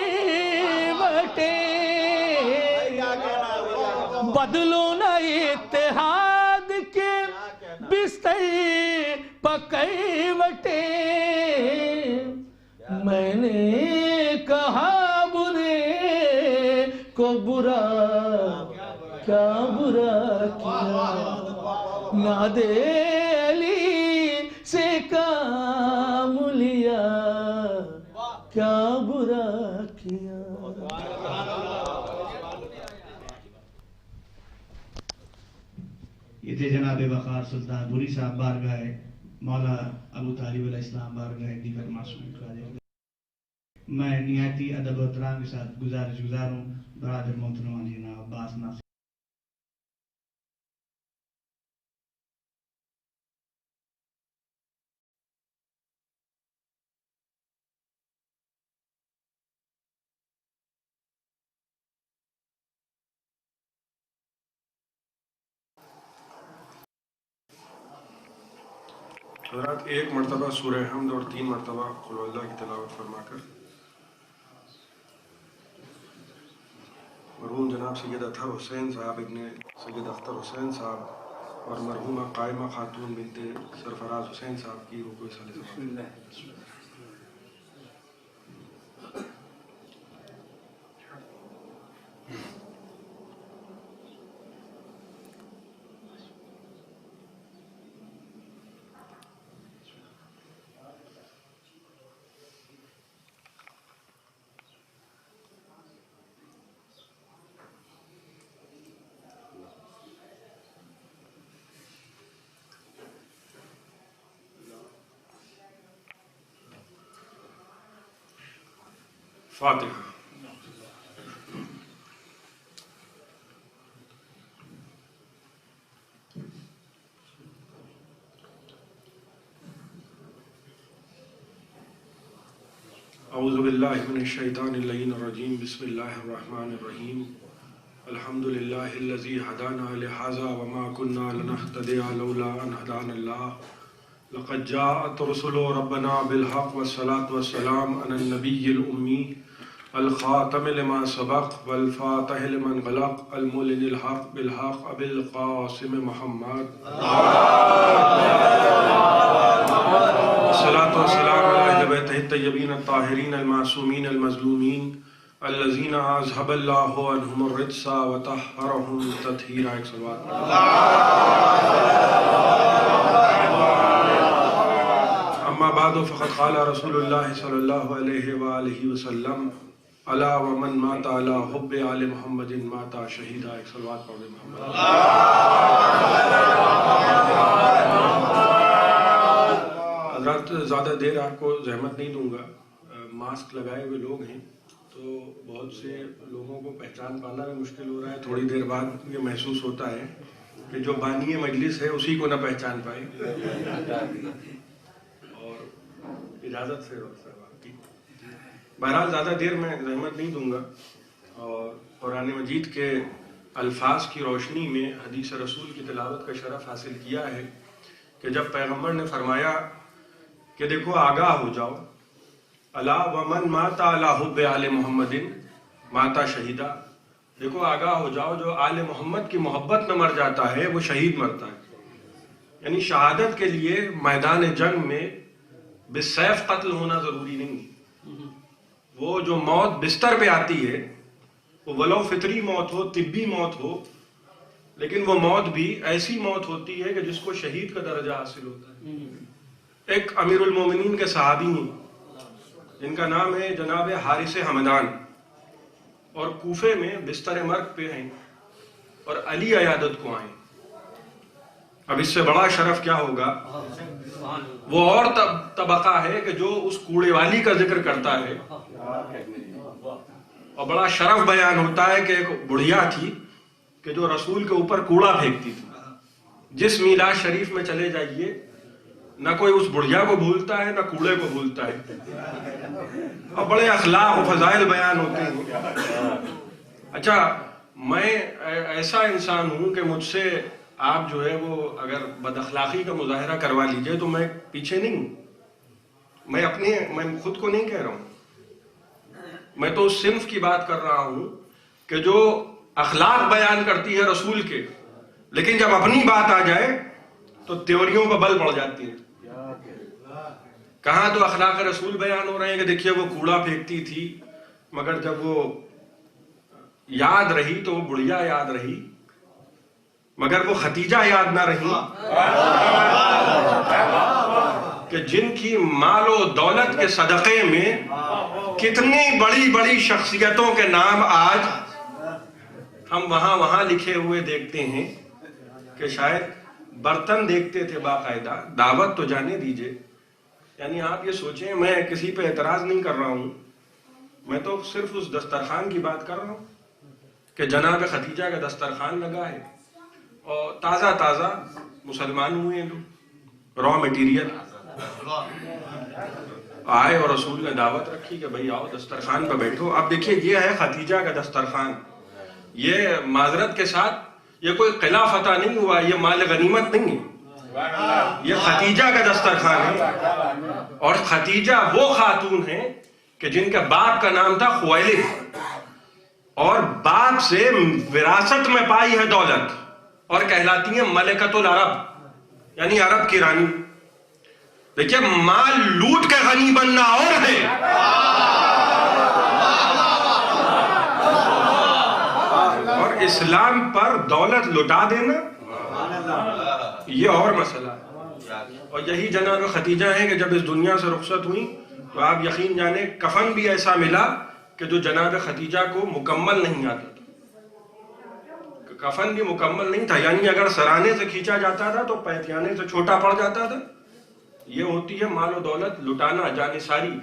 [SPEAKER 11] بدلو نہ اتحاد کے بستر پکڑوٹے. میں نے کہا برے کو برا کیا برا کیا. ناد علی سے کام لیا کیا برا کیا.
[SPEAKER 1] یہ تھے جناب وقار سلطان پوری صاحب بارگاہ مولا ابو طالب علیہ السلام بارگاہ دیگر معصوم خواجہ. میں نہایتی ادب و احترام کے ساتھ گزارش گزار ہوں برادر محترم علی جناب عباس ناصر
[SPEAKER 12] حضرات ایک مرتبہ سورہ حمد اور 3 مرتبہ قل اللہ کی تلاوت فرما کر مرحوم جناب سید اطہر حسین صاحب ابن سید اختر حسین صاحب اور مرحومہ قائمہ خاتون بنت سرفراز حسین صاحب کی رکوع صالح فاتحہ. اعوذ باللہ من الشیطان اللعین الرجیم. بسم اللہ الرحمن الرحیم. الحمد للہ الذی ہدانا لہذا وما كنا لنہتدی لولا ان ہدانا اللہ. لقد جاءت رسل ربنا بالحق والصلاة والسلام على النبي الأمي الخاتم لما سبق والفاتح لمن غلق المولد الحق بالحق أبي القاسم محمد الصلاة والسلام على أهل بيته الطيبين الطاهرين المعصومين المظلومين الذين أذهب الله عنهم الرجس وطهرهم تطهيرا. اما بعد فقد قال رسول اللہ صلی اللہ علیہ وآلہ وسلم الا ومن مات علی حب آل محمد مات شہیدا. ایک صلوات پڑھ محمد. حضرات زیادہ دیر آپ کو زحمت نہیں دوں گا. ماسک لگائے ہوئے لوگ ہیں تو بہت سے لوگوں کو پہچان پانا بھی مشکل ہو رہا ہے. تھوڑی دیر بعد یہ محسوس ہوتا ہے کہ جو بانی مجلس ہے اسی کو نہ پہچان پائے. اجازت سے بہرحال زیادہ دیر میں زحمت نہیں دوں گا اور قرآن مجید کے الفاظ کی روشنی میں حدیث رسول کی تلاوت کا شرف حاصل کیا ہے کہ جب پیغمبر نے فرمایا کہ دیکھو آگاہ ہو جاؤ الا ومن مات علی حب آل محمد مات شہیدا. دیکھو آگاہ ہو جاؤ جو آل محمد کی محبت میں مر جاتا ہے وہ شہید مرتا ہے. یعنی شہادت کے لیے میدان جنگ میں بالسیف قتل ہونا ضروری نہیں. وہ جو موت بستر پہ آتی ہے وہ ولو فطری موت ہو طبی موت ہو لیکن وہ موت بھی ایسی موت ہوتی ہے کہ جس کو شہید کا درجہ حاصل ہوتا ہے. ایک امیر المومنین کے صحابی ہیں جن کا نام ہے جناب حارث حمدان اور کوفے میں بستر مرگ پہ ہیں اور علی عیادت کو آئیں. اب اس سے بڑا شرف کیا ہوگا. وہ اور طبقہ ہے کہ جو اس کوڑے والی کا ذکر کرتا ہے اور بڑا شرف بیان ہوتا ہے کہ ایک بڑھیا تھی کہ جو رسول کے اوپر کوڑا پھینکتی تھی. جس میلاد شریف میں چلے جائیے نہ کوئی اس بڑھیا کو بھولتا ہے نہ کوڑے کو بھولتا ہے اور بڑے اخلاق و فضائل بیان ہوتے ہیں. اچھا میں ایسا انسان ہوں کہ مجھ سے آپ جو ہے وہ اگر بد اخلاقی کا مظاہرہ کروا لیجئے تو میں پیچھے نہیں ہوں. میں خود کو نہیں کہہ رہا ہوں. میں تو اس صنف کی بات کر رہا ہوں کہ جو اخلاق بیان کرتی ہے رسول کے لیکن جب اپنی بات آ جائے تو تیوریوں پر بل پڑ جاتی ہیں. کہاں تو اخلاق رسول بیان ہو رہے ہیں کہ دیکھیے وہ کوڑا پھینکتی تھی مگر جب وہ یاد رہی تو وہ بڑھیا یاد رہی مگر وہ ختیجہ یاد نہ رہی کہ جن کی مال و دولت کے صدقے میں کتنی بڑی بڑی شخصیتوں کے نام آج ہم وہاں لکھے ہوئے دیکھتے ہیں کہ شاید برتن دیکھتے تھے باقاعدہ. دعوت تو جانے دیجئے. یعنی آپ یہ سوچیں میں کسی پہ اعتراض نہیں کر رہا ہوں. میں تو صرف اس دسترخوان کی بات کر رہا ہوں کہ جناب ختیجہ کا دسترخوان لگا ہے اور تازہ مسلمان ہوئے ہیں لوگ. را میٹیریل آئے اور رسول نے دعوت رکھی کہ بھئی آؤ دسترخوان پہ بیٹھو. اب دیکھیے یہ ہے ختیجہ کا دسترخوان. یہ معذرت کے ساتھ یہ کوئی قلعہ فتح نہیں ہوا, یہ مال غنیمت نہیں ہے. یہ خدیجہ کا دسترخوان ہے، اور خدیجہ وہ خاتون ہیں کہ جن کا باپ کا نام تھا خویلد، اور باپ سے وراثت میں پائی ہے دولت، اور کہلاتی ہیں ملکۃ العرب، یعنی عرب کی رانی۔ دیکھیے مال لوٹ کے غنی بننا اور ہے، اور اسلام پر دولت لٹا دینا یہ اور مسئلہ ہے۔ اور یہی جناب خدیجہ ہیں کہ جب اس دنیا سے رخصت ہوئی تو آپ یقین جانیں کفن بھی ایسا ملا کہ جو جناب خدیجہ کو مکمل نہیں آتا تھا، کفن بھی مکمل نہیں تھا، یعنی اگر سرانے سے کھینچا جاتا تھا تو پیتیانے سے چھوٹا پڑ جاتا تھا۔ یہ ہوتی ہے مال و دولت لٹانا، جانثاری۔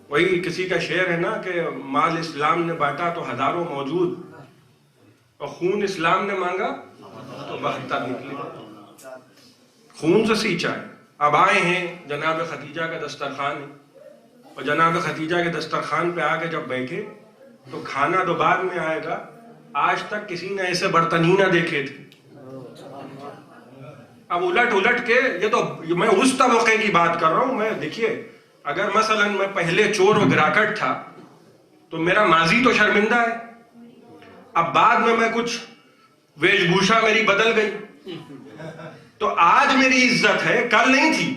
[SPEAKER 12] وہی کسی کا شعر ہے نا کہ مال اسلام نے بانٹا تو ہزاروں موجود، اور خون اسلام نے مانگا تو 72 نکلے۔ خون سے سینچا ہے۔ اب آئے ہیں جناب خدیجہ کا دسترخوان ہے، اور جناب خدیجہ کے دسترخوان پہ آ کے جب بیٹھے تو کھانا تو بعد میں آئے گا، آج تک کسی نے ایسے برتن ہی نہ دیکھے تھے۔ اب الٹ کے یہ تو میں اس طبقے کی بات کر رہا ہوں۔ میں دیکھیے اگر مثلا میں پہلے چور و گراکٹ تھا تو میرا ماضی تو شرمندہ ہے، اب بعد میں کچھ ویش بھوشا میری بدل گئی تو آج میری عزت ہے، کل نہیں تھی۔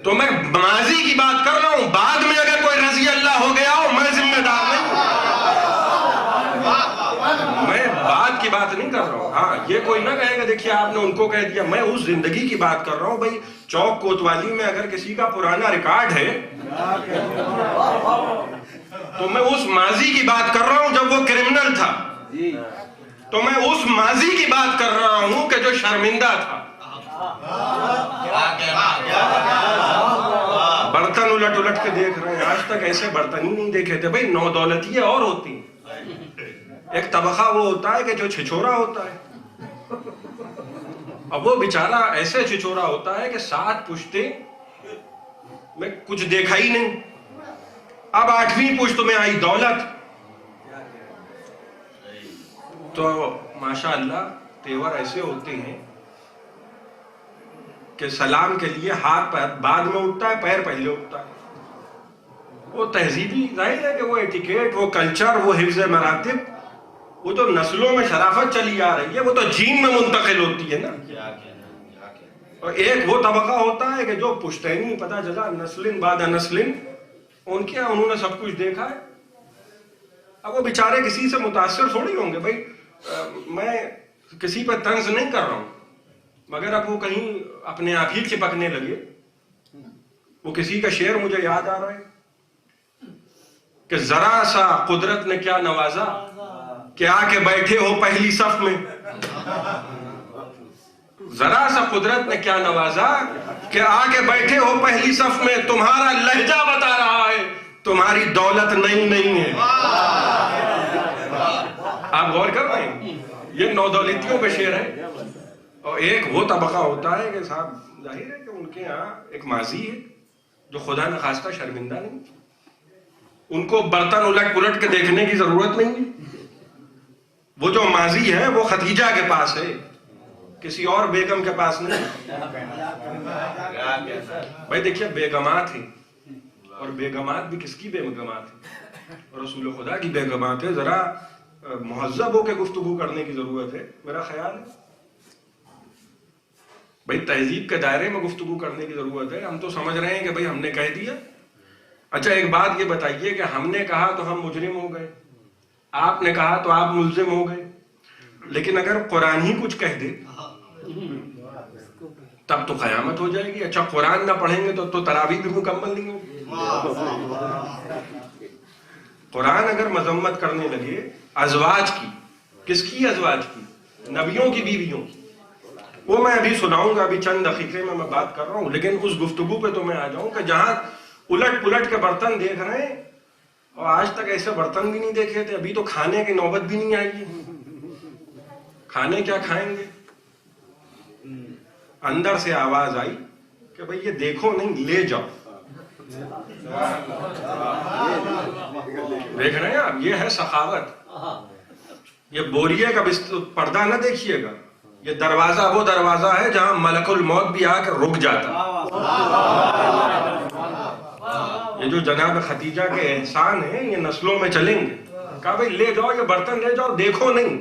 [SPEAKER 12] تو میں ماضی کی بات کر رہا ہوں، بعد میں اگر کوئی رضی اللہ ہو گیا ہو میں ذمہ دار نہیں، میں بعد کی بات نہیں کر رہا ہوں۔ ہاں یہ کوئی نہ کہے گا دیکھیے آپ نے ان کو کہہ دیا، میں اس زندگی کی بات کر رہا ہوں۔ بھائی چوک کوتوالی میں اگر کسی کا پرانا ریکارڈ ہے تو میں اس ماضی کی بات کر رہا ہوں جب وہ کرمنل تھا، تو میں اس ماضی کی بات کر رہا ہوں کہ جو شرمندہ تھا۔ برتن الٹ کے دیکھ رہے ہیں، آج تک ایسے برتن ہی نہیں دیکھے تھے۔ بھائی نو دولتیے اور ہوتی ہیں، ایک طبقہ وہ ہوتا ہے کہ جو چھچورا ہوتا ہے، اب وہ بیچارہ ایسے چھچورا ہوتا ہے کہ 7 پشتیں میں کچھ دیکھا ہی نہیں، اب 8ویں پشت میں آئی دولت۔ تو ماشاءاللہ تیور ایسے ہوتے ہیں کہ سلام کے لیے ہاتھ بعد میں اٹھتا ہے، پیر پہلے اٹھتا ہے۔ وہ تہذیبی ظاہر ہے کہ وہ ایٹیکیٹ، وہ کلچر، وہ حفظ مراتب، وہ تو نسلوں میں شرافت چلی آ رہی ہے، وہ تو جین میں منتقل ہوتی ہے نا۔ اور ایک وہ طبقہ ہوتا ہے کہ جو پشتینی، پتہ چلا نسل بعد نسل، ان کے انہوں نے سب کچھ دیکھا ہے۔ اب وہ بیچارے کسی سے متاثر تھوڑی ہوں گے۔ بھائی میں کسی پہ طنز نہیں کر رہا ہوں، مگر اب وہ کہیں اپنے آپ ہی چپکنے لگے۔ وہ کسی کا شعر مجھے یاد آ رہا ہے کہ ذرا سا قدرت نے کیا نوازا کہ آ کے بیٹھے ہو پہلی صف میں، ذرا سا قدرت نے کیا نوازا کہ آ کے بیٹھے ہو پہلی صف میں، تمہارا لہجہ بتا رہا ہے تمہاری دولت نہیں ہے۔ آپ غور کر رہے ہیں، یہ نو دولتیوں پہ شعر ہے۔ اور ایک وہ طبقہ ہوتا ہے کہ صاحب ظاہر ہے کہ ان کے ہاں ایک ماضی ہے جو خدا نخواستہ شرمندہ نہیں، ان کو برتن الٹ پلٹ کے دیکھنے کی ضرورت نہیں ہے۔ وہ جو ماضی ہے وہ خدیجہ کے پاس ہے، کسی اور بیگم کے پاس نہیں۔ بھائی دیکھیے بیگمات ہیں، اور بیگمات بھی کس کی بیگمات ہیں؟ رسول خدا کی بیگمات ہے۔ ذرا مہذب ہو کے گفتگو کرنے کی ضرورت ہے میرا خیال ہے۔ بھائی تہذیب کے دائرے میں گفتگو کرنے کی ضرورت ہے۔ ہم تو سمجھ رہے ہیں کہ بھائی ہم نے کہہ دیا۔ اچھا ایک بات یہ بتائیے کہ ہم نے کہا تو ہم مجرم ہو گئے، آپ نے کہا تو آپ ملزم ہو گئے، لیکن اگر قرآن ہی کچھ کہہ دے تب تو قیامت ہو جائے گی۔ اچھا قرآن نہ پڑھیں گے تو تراویح بھی مکمل نہیں ہوگی۔ قرآن اگر مذمت کرنے لگے ازواج کی، کس کی ازواج کی؟ نبیوں کی بیویوں کی، وہ میں ابھی سناؤں گا، ابھی چند دقیقے میں بات کر رہا ہوں، لیکن اس گفتگو پہ تو میں آ جاؤں کہ جہاں الٹ پلٹ کے برتن دیکھ رہے ہیں، اور آج تک ایسے برتن بھی نہیں دیکھے تھے، ابھی تو کھانے کی نوبت بھی نہیں آئی ہے۔ کھانے کیا کھائیں گے؟ اندر سے آواز آئی کہ بھئی یہ دیکھو نہیں، لے جاؤ۔ دیکھ رہے ہیں آپ، یہ ہے سخاوت۔ یہ بوریے کا پردہ نہ دیکھیے گا، یہ دروازہ وہ دروازہ ہے جہاں ملک الموت بھی آ کر رک جاتا. یہ جو جناب خدیجہ کے احسان ہیں یہ نسلوں میں چلیں گے. کہا بھئی لے جاؤ یہ برتن لے جاؤ، دیکھو نہیں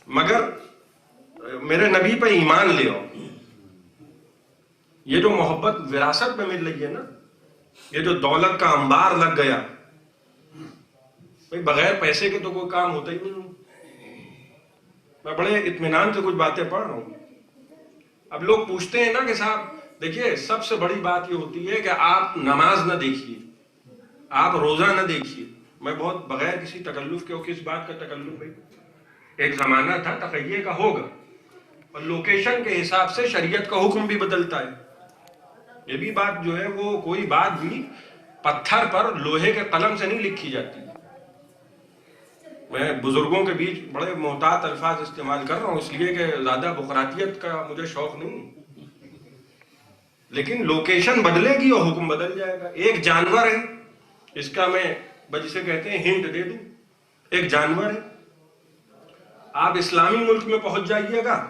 [SPEAKER 12] مگر میرے نبی پہ ایمان لے آؤ. یہ جو محبت وراثت میں مل رہی ہے نا، یہ جو دولت کا انبار لگ گیا، بھئی بغیر پیسے کے تو کوئی کام ہوتا ہی نہیں. میں بڑے اطمینان سے کچھ باتیں پڑھ رہا ہوں. اب لوگ پوچھتے ہیں نا کہ صاحب دیکھیے سب سے بڑی بات یہ ہوتی ہے کہ آپ نماز نہ دیکھیے، آپ روزہ نہ دیکھیے. میں بہت بغیر کسی تکلف کے، کس بات کا تکلف بھائی، ایک زمانہ تھا تقیہ کا ہوگا، اور لوکیشن کے حساب سے شریعت کا حکم بھی بدلتا ہے. یہ بھی بات جو ہے وہ کوئی بات بھی پتھر پر لوہے کے قلم سے نہیں لکھی جاتی. میں بزرگوں کے بیچ بڑے محتاط الفاظ استعمال کر رہا ہوں اس لیے کہ زیادہ بقراتیت کا مجھے شوق نہیں، لیکن لوکیشن بدلے گی اور حکم بدل جائے گا. ایک جانور ہے، اس کا میں جسے کہتے ہیں ہنٹ دے دوں، ایک جانور ہے، آپ اسلامی ملک میں پہنچ جائیے گا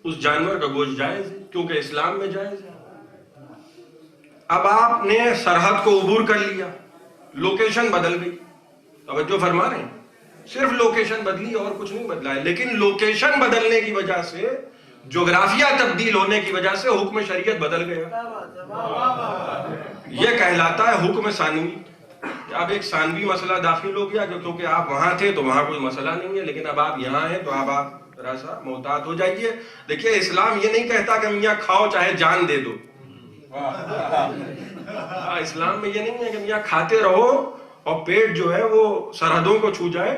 [SPEAKER 12] اس جانور کا گوشت جائز ہے کیونکہ اسلام میں جائز ہے. اب آپ نے سرحد کو عبور کر لیا، لوکیشن بدل گئی. توجہ فرما رہے ہیں، صرف لوکیشن بدلی اور کچھ نہیں بدلا ہے، لیکن لوکیشن بدلنے کی وجہ سے، جغرافیہ تبدیل ہونے کی وجہ سے حکم شریعت بدل گیا. یہ کہلاتا ہے حکم ثانوی. اب ایک ثانوی مسئلہ داخل ہو گیا کیونکہ آپ وہاں تھے تو وہاں کوئی مسئلہ نہیں ہے، لیکن اب آپ یہاں ہیں تو اب آپ ذرا سا محتاط ہو جائیے. دیکھیے اسلام یہ نہیں کہتا کہ میاں کھاؤ چاہے جان دے دو. اسلام میں یہ نہیں ہے کہ میاں کھاتے رہو اور پیٹ جو ہے وہ سرحدوں کو چھو جائے.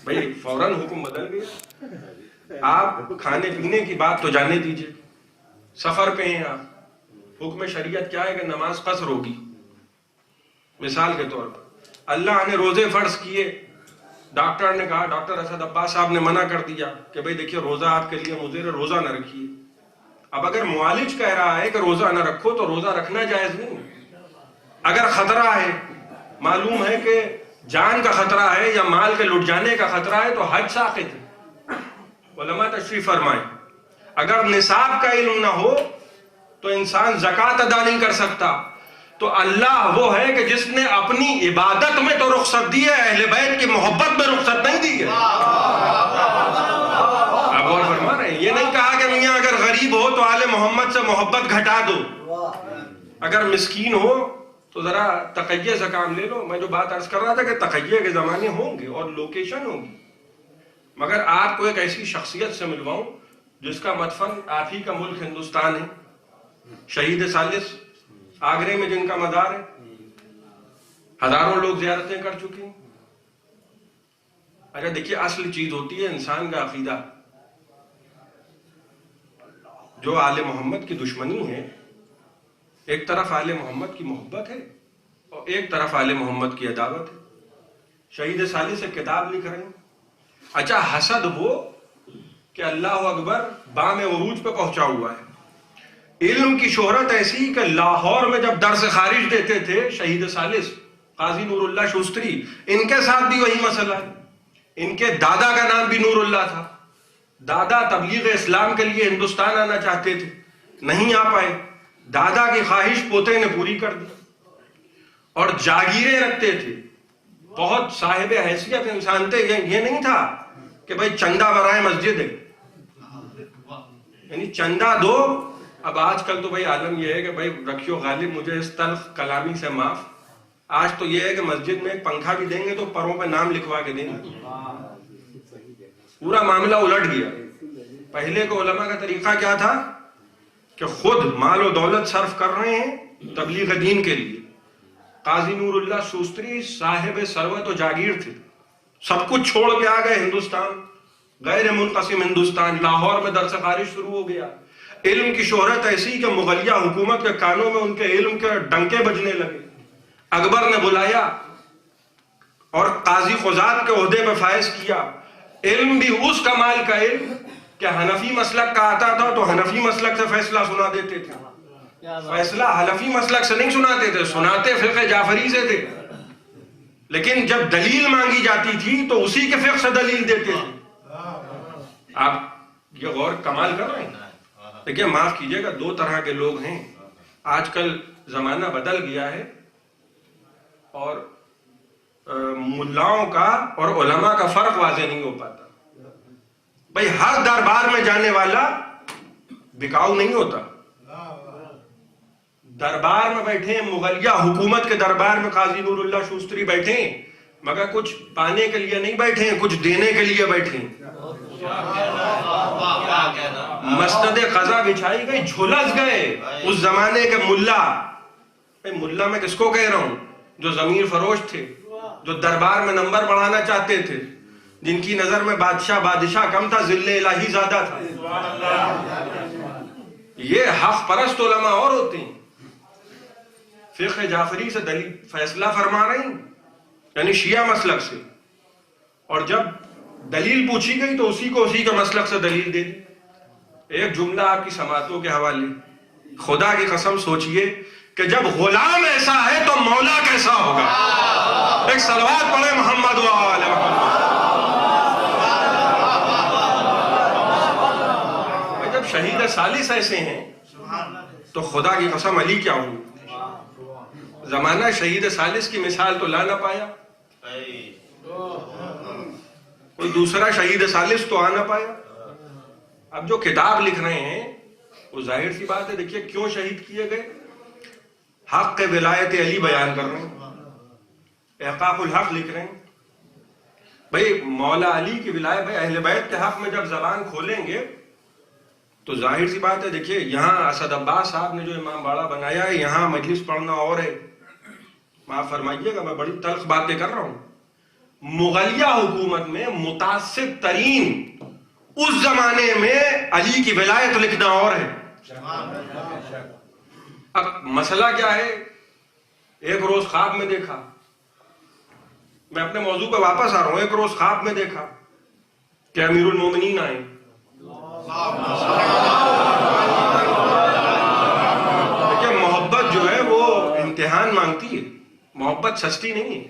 [SPEAKER 12] بھئی فوراً حکم بدل گیا. آپ کھانے پینے کی بات تو جانے دیجئے، سفر پہ ہیں آپ، حکم شریعت کیا ہے کہ نماز قصر ہوگی. مثال کے طور پر اللہ نے روزے فرض کیے، ڈاکٹر نے کہا، ڈاکٹر اسد عباس صاحب نے منع کر دیا کہ بھئی دیکھیے روزہ آپ کے لیے مضر ہے، روزہ نہ رکھیے. اب اگر معالج کہہ رہا ہے کہ روزہ نہ رکھو تو روزہ رکھنا جائز نہیں. اگر خطرہ ہے، معلوم ہے کہ جان کا خطرہ ہے یا مال کے لٹ جانے کا خطرہ ہے تو حج ساقط ہے. علماء تشریف فرمائیں. اگر نصاب کا علم نہ ہو تو انسان زکوٰۃ ادا نہیں کر سکتا. تو اللہ وہ ہے کہ جس نے اپنی عبادت میں تو رخصت دی ہے، اہل بیت کی محبت میں رخصت نہیں دی ہے. آپ غور فرما رہے ہیں، یہ نہیں کہا کہ میاں اگر غریب ہو تو آل محمد سے محبت گھٹا دو، اگر مسکین ہو تو ذرا تقیہ سے کام لے لو. میں جو بات عرض کر رہا تھا کہ تقیہ کے زمانے ہوں گے اور لوکیشن ہوگی، مگر آپ کو ایک ایسی شخصیت سے ملواؤں جس کا مدفن آپ ہی کا ملک ہندوستان ہے. شہید ثالث آگرے میں جن کا مزار ہے، ہزاروں لوگ زیارتیں کر چکے ہیں. اچھا دیکھیے اصل چیز ہوتی ہے انسان کا عقیدہ. جو آل محمد کی دشمنی ہے، ایک طرف آل محمد کی محبت ہے اور ایک طرف آل محمد کی عداوت ہے. شہید ثالث ایک کتاب لکھ رہے ہیں. اچھا حسد وہ کہ اللہ اکبر بام عروج پہ پہنچا ہوا ہے. علم کی شہرت ایسی کہ لاہور میں جب درس خارج دیتے تھے شہید ثالث قاضی نور اللہ شوستری، ان کے ساتھ بھی وہی مسئلہ ہے. ان کے دادا کا نام بھی نور اللہ تھا. دادا تبلیغ اسلام کے لیے ہندوستان آنا چاہتے تھے، نہیں آ پائے. دادا کی خواہش پوتے نے پوری کر دی اور جاگیریں رکھتے تھے. بہت صاحب حیثیت انسان تھے. یہ نہیں تھا کہ بھائی چندہ برائے مسجد ہے، یعنی چندہ دو. اب آج کل تو بھائی عالم یہ ہے کہ بھائی رکھیو غالب مجھے اس تلخ کلامی سے معاف. آج تو یہ ہے کہ مسجد میں ایک پنکھا بھی دیں گے تو پروں پہ نام لکھوا کے دیں گے. پورا معاملہ الٹ گیا. پہلے کو علماء کا طریقہ کیا تھا کہ خود مال و دولت صرف کر رہے ہیں تبلیغ دین کے لیے. قاضی نور اللہ شوستری صاحب ثروت و جاگیر تھے، سب کچھ چھوڑ کے آ گئے ہندوستان، غیر منقسم ہندوستان. لاہور میں درس خارج شروع ہو گیا. علم کی شہرت ایسی کہ مغلیہ حکومت کے کانوں میں ان کے علم کے ڈنکے بجنے لگے. اکبر نے بلایا اور قاضی قضات کے عہدے پہ فائز کیا. علم بھی اس کمال کا علم کہ حنفی مسلک کا آتا تھا تو حنفی مسلک سے فیصلہ سنا دیتے تھے. فیصلہ حنفی مسلک سے نہیں سناتے تھے، سناتے فقہ جعفری سے تھے. لیکن جب دلیل مانگی جاتی تھی تو اسی کے فقہ سے دلیل دیتے تھے. آپ یہ غور کمال کر رہے ہیں. دیکھیے معاف کیجئے گا، دو طرح کے لوگ ہیں. آج کل زمانہ بدل گیا ہے اور ملاؤں کا اور علماء کا فرق واضح نہیں ہو پاتا. بھائی ہر دربار میں جانے والا بکاؤ نہیں ہوتا. دربار میں بیٹھے مغلیہ حکومت کے دربار میں قاضی نور اللہ شوستری بیٹھے مگر کچھ پانے کے لیے نہیں بیٹھے، کچھ دینے کے لیے بیٹھے. مسند قضا بچھائی گئی، جھلس گئے اس زمانے کے ملا. ملا میں کس کو کہہ رہا ہوں؟ جو ضمیر فروش تھے، جو دربار میں نمبر بڑھانا چاہتے تھے، جن کی نظر میں بادشاہ کم تھا، ذل الہی زیادہ تھا. یہ حق پرست علماء اور ہوتے ہیں. فقہ جعفری سے دلیل فیصلہ فرما رہے ہیں، یعنی شیعہ مسلک سے، اور جب دلیل پوچھی گئی تو اسی کے مسلک سے دلیل دے دی. ایک جملہ آپ کی سماعتوں کے حوالے، خدا کی قسم سوچئے کہ جب غلام ایسا ہے تو مولا کیسا ہوگا. ایک صلوات پڑھے محمد و آل محمد. جب شہید ثالث ایسے ہیں تو خدا کی قسم علی کیا ہوں. زمانہ شہید ثالث کی مثال تو لا نہ پایا، کوئی دوسرا شہید ثالث تو آ نہ پایا. اب جو کتاب لکھ رہے ہیں وہ ظاہر سی بات ہے، دیکھیے کیوں شہید کیے گئے. حق کے ولایت علی بیان کر رہے ہیں، احقاق الحق لکھ رہے ہیں. بھئی مولا علی کی ولایت، بھئی اہل بیت کے حق میں جب زبان کھولیں گے تو ظاہر سی بات ہے. دیکھیے یہاں اسد عباس صاحب نے جو امام باڑہ بنایا ہے، یہاں مجلس پڑھنا اور ہے. معاف فرمائیے گا میں بڑی تلخ باتیں کر رہا ہوں. مغلیہ حکومت میں متعصب ترین اس زمانے میں علی کی ولایت لکھنا اور ہے. اب مسئلہ کیا ہے؟ ایک روز خواب میں دیکھا، میں اپنے موضوع پہ واپس آ رہا ہوں. ایک روز خواب میں دیکھا کہ امیر المومنین آئے. دیکھیں محبت جو ہے وہ امتحان مانگتی ہے، محبت سستی نہیں ہے.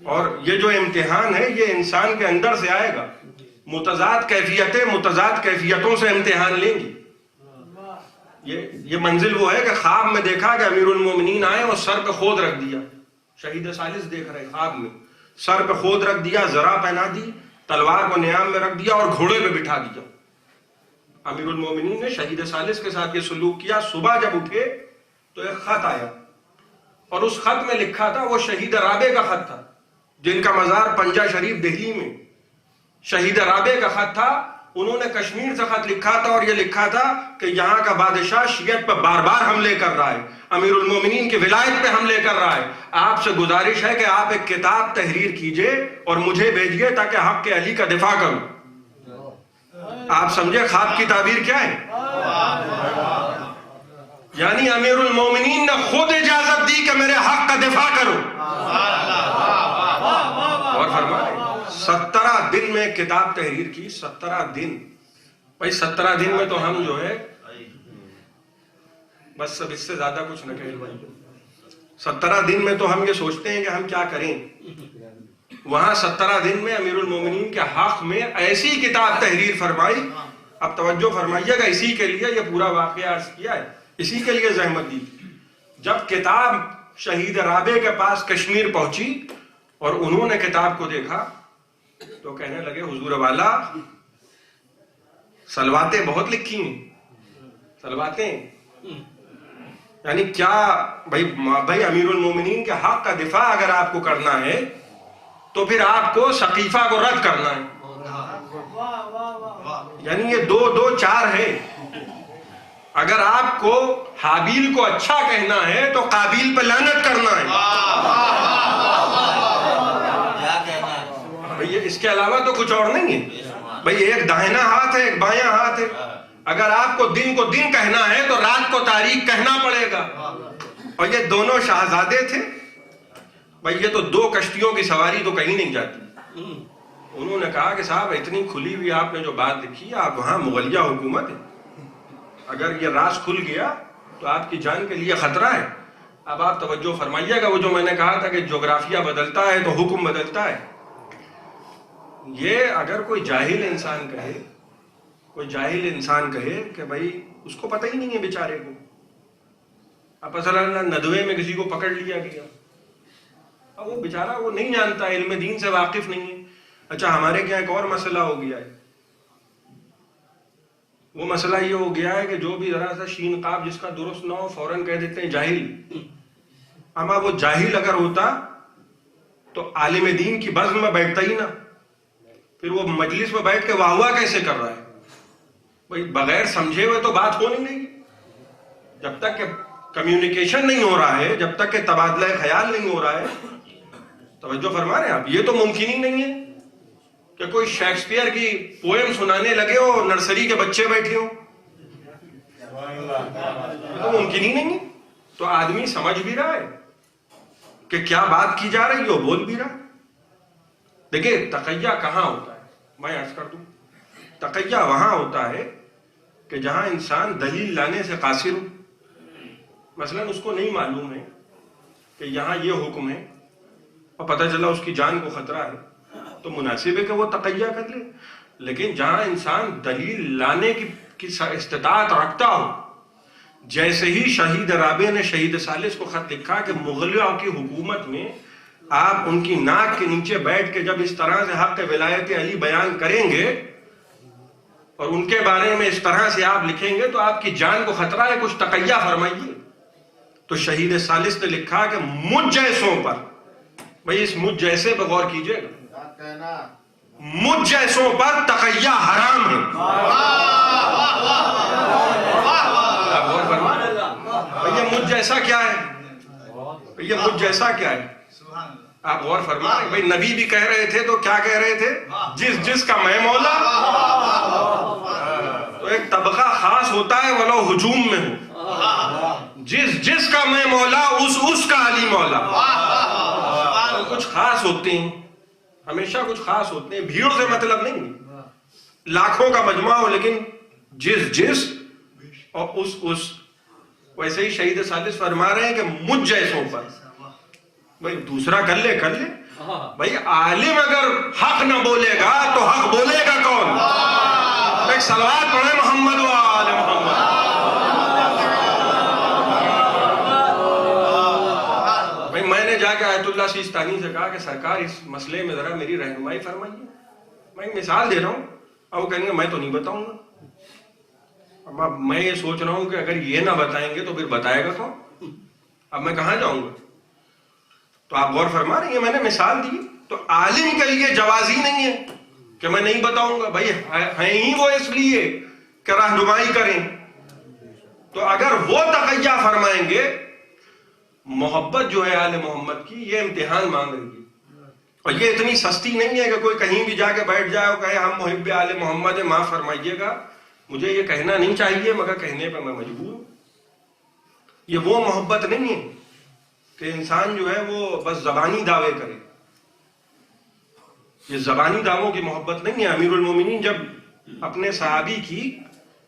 [SPEAKER 12] اور یہ جو امتحان ہے یہ انسان کے اندر سے آئے گا. متضاد کیفیتیں متضاد کیفیتوں سے امتحان لیں گی. یہ منزل وہ ہے کہ خواب میں دیکھا کہ امیر المومنین آئے اور سر پہ خود رکھ دیا. شہید ثالث دیکھ رہے خواب میں، سر پہ خود رکھ دیا، زرہ پہنا دی، تلوار کو نیام میں رکھ دیا اور گھوڑے پہ بٹھا دیا. امیر المومنین نے شہید ثالث کے ساتھ یہ سلوک کیا. صبح جب اٹھے تو ایک خط آیا اور اس خط میں لکھا تھا، وہ شہید رابع کا خط تھا جن کا مزار پنجہ شریف دہلی میں. شہید رابع کا خط تھا. انہوں نے کشمیر سے خط لکھا تھا اور یہ لکھا تھا کہ یہاں کا بادشاہ شیعت پہ بار بار حملے کر رہا ہے، امیر المومنین کی ولایت پہ حملے کر رہا ہے. آپ سے گزارش ہے کہ آپ ایک کتاب تحریر کیجئے اور مجھے بھیجئے تاکہ حق کے علی کا دفاع کروں. آپ سمجھے خواب کی تعبیر کیا ہے؟ یعنی امیر المومنین نے خود اجازت دی کہ میرے حق کا دفاع کرو. اور فرمائے 17 دن میں کتاب تحریر کی. 17 دن. بھائی 17 دن میں تو ہم جو ہے بس سب اس سے زیادہ کچھ نہ کہیں بھائی. 17 دن میں تو ہم یہ سوچتے ہیں کہ ہم کیا کریں. وہاں 17 دن میں امیر المومنین کے حق میں ایسی کتاب تحریر فرمائی. اب توجہ فرمائیے گا، اسی کے لیے یہ پورا واقعہ عرض کیا ہے، اسی کے لیے زحمت دی. جب کتاب شہید رابع کے پاس کشمیر پہنچی اور انہوں نے کتاب کو دیکھا تو کہنے لگے حضور والا سلواتیں بہت لکھی ہیں. سلواتیں یعنی کیا؟ بھائی امیر المومنین کے حق کا دفاع اگر آپ کو کرنا ہے تو پھر آپ کو سقیفہ کو رد کرنا ہے. یعنی یہ 2 2 4 ہے. اگر آپ کو حابیل کو اچھا کہنا ہے تو قابیل پہ لعنت کرنا ہے. بھئی اس کے علاوہ تو کچھ اور نہیں ہے. بھئی ایک داہنا ہاتھ ہے، ایک بایاں ہاتھ ہے. اگر آپ کو دن کہنا ہے تو رات کو تاریخ کہنا پڑے گا. اور یہ دونوں شہزادے تھے. بھئی یہ تو 2 کشتیوں کی سواری تو کہیں نہیں جاتی. انہوں نے کہا کہ صاحب اتنی کھلی ہوئی آپ نے جو بات لکھی، آپ وہاں مغلیہ حکومت ہے، اگر یہ راز کھل گیا تو آپ کی جان کے لیے خطرہ ہے. اب آپ توجہ فرمائیے گا، وہ جو میں نے کہا تھا کہ جغرافیہ بدلتا ہے تو حکم بدلتا ہے. یہ اگر کوئی جاہل انسان کہے کہ بھائی اس کو پتہ ہی نہیں ہے بیچارے کو، اب مثلا ندوے میں کسی کو پکڑ لیا گیا، اب وہ بیچارہ وہ نہیں جانتا، علم دین سے واقف نہیں ہے. اچھا ہمارے کیا ایک اور مسئلہ ہو گیا ہے، وہ مسئلہ یہ ہو گیا ہے کہ جو بھی ذرا سا شین قاف جس کا درست نہ ہو فوراً کہہ دیتے ہیں جاہل. اما وہ جاہل اگر ہوتا تو عالم دین کی بزم میں بیٹھتا ہی نہ، پھر وہ مجلس میں بیٹھ کے واہ واہ کیسے کر رہا ہے؟ بھائی بغیر سمجھے ہوئے تو بات ہو نہیں رہی. جب تک کہ کمیونیکیشن نہیں ہو رہا ہے، جب تک کہ تبادلہ خیال نہیں ہو رہا ہے، توجہ فرما رہے ہیں آپ، یہ تو ممکن ہی نہیں ہے کہ کوئی شیکسپیئر کی پوئم سنانے لگے ہو نرسری کے بچے بیٹھے ہوں، یہ تو ممکن ہی نہیں ہے. تو آدمی سمجھ بھی رہا ہے کہ کیا بات کی جا رہی ہے، بول بھی رہا. دیکھیں تقیہ کہاں ہوتا ہے، میں عرض کر دوں، تقیہ وہاں ہوتا ہے کہ جہاں انسان دلیل لانے سے قاصر ہو. مثلا اس کو نہیں معلوم ہے کہ یہاں یہ حکم ہے اور پتہ چلا اس کی جان کو خطرہ ہے، تو مناسب ہے کہ وہ تقیہ کر لے. لیکن جہاں انسان دلیل لانے کی استطاعت رکھتا ہو، جیسے ہی شہید رابع نے شہید ثالث کو خط لکھا کہ مغلیوں کی حکومت میں آپ ان کی ناک کے نیچے بیٹھ کے جب اس طرح سے حق ولایت علی بیان کریں گے اور ان کے بارے میں اس طرح سے آپ لکھیں گے تو آپ کی جان کو خطرہ ہے، کچھ تقیہ فرمائیے. تو شہید ثالث نے لکھا کہ مجھ جیسوں پر، بھئی اس مجھ جیسے پہ غور کیجئے گا، مجھ جیسوں پر تقیہ حرام ہے. آپ غور فرمائیں، یہ مجھ جیسا کیا ہے، یہ مجھ جیسا کیا ہے. آپ غور فرمائیں، بھئی نبی بھی کہہ رہے تھے تو کیا کہہ رہے تھے، جس جس کا میں مولا. تو ایک طبقہ خاص ہوتا ہے ولو ہجوم میں ہو، جس جس کا میں مولا اس کا علی مولا. کچھ خاص ہوتے ہیں، ہمیشہ کچھ خاص ہوتے ہیں، بھیڑ سے مطلب نہیں، لاکھوں کا مجمع ہو لیکن جس اور اس. ویسے ہی شہید ثالث فرما رہے ہیں کہ مجھ جیسوں پر، بھئی دوسرا کر لے بھئی عالم اگر حق نہ بولے گا تو حق بولے گا کون؟ ایک صلوات پڑھیں محمد و آل محمد. بھئی میں نے جا کے آیت اللہ سیستانی سے کہا کہ سرکار اس مسئلے میں ذرا میری رہنمائی فرمائیے، میں ایک مثال دے رہا ہوں. اب وہ کہیں گے میں تو نہیں بتاؤں گا. اب میں یہ سوچ رہا ہوں کہ اگر یہ نہ بتائیں گے تو پھر بتائے گا کون؟ اب میں کہاں جاؤں گا؟ تو آپ غور فرما رہے ہیں، میں نے مثال دی. تو عالم کے لیے جوازی نہیں ہے کہ میں نہیں بتاؤں گا، بھائی ہیں ہی وہ اس لیے کہ رہنمائی کریں. تو اگر وہ تقیہ فرمائیں گے، محبت جو ہے آل محمد کی یہ امتحان مانگ رہی ہے، اور یہ اتنی سستی نہیں ہے کہ کوئی کہیں بھی جا کے بیٹھ جائے اور کہے ہم محب آل محمد ہیں، معاف فرمائیے گا مجھے یہ کہنا نہیں چاہیے مگر کہنے پہ میں مجبور ہوں. یہ وہ محبت نہیں ہے کہ انسان جو ہے وہ بس زبانی دعوے کرے. یہ زبانی دعووں کی محبت نہیں ہے. امیر المومنین جب اپنے صحابی کی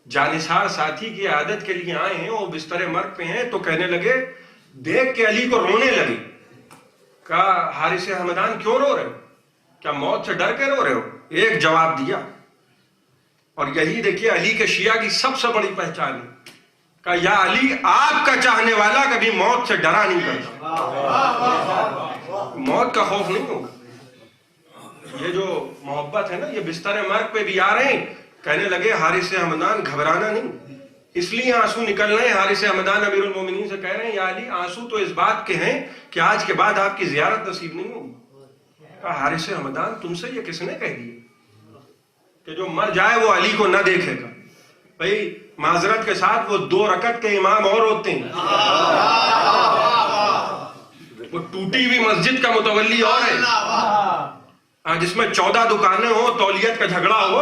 [SPEAKER 12] جانثار ساتھی کی عادت کے لیے آئے ہیں اور بستر مرگ پہ ہیں تو کہنے لگے، دیکھ کے علی کو رونے لگے. کہا حارث حمدان کیوں رو رہے ہو، کیا موت سے ڈر کے رو رہے ہو؟ ایک جواب دیا، اور یہی دیکھیے علی کے شیعہ کی سب سے بڑی پہچان ہے. کہا یا علی آپ کا چاہنے والا کبھی موت سے ڈرا نہیں کرتا، موت کا خوف نہیں ہوگا. یہ جو محبت ہے نا، یہ بستر مرگ پہ بھی آ رہے ہیں، کہنے لگے حارث حمدان گھبرانا نہیں، اس لیے آنسو نکل رہے ہیں. حارث حمدان امیر المومنین سے کہہ رہے ہیں یا علی آنسو تو اس بات کے ہیں کہ آج کے بعد آپ کی زیارت نصیب نہیں ہوگی. کہا حارث حمدان تم سے یہ کس نے کہہ دیا کہ جو مر جائے وہ علی کو نہ دیکھے گا؟ بھئی معذرت کے ساتھ وہ 2 رکعت کے امام اور ہوتے ہیں، وہ ٹوٹی ہوئی مسجد کا متولی اور ہے، جس میں 14 دکانیں ہو، تولیت کا جھگڑا ہو.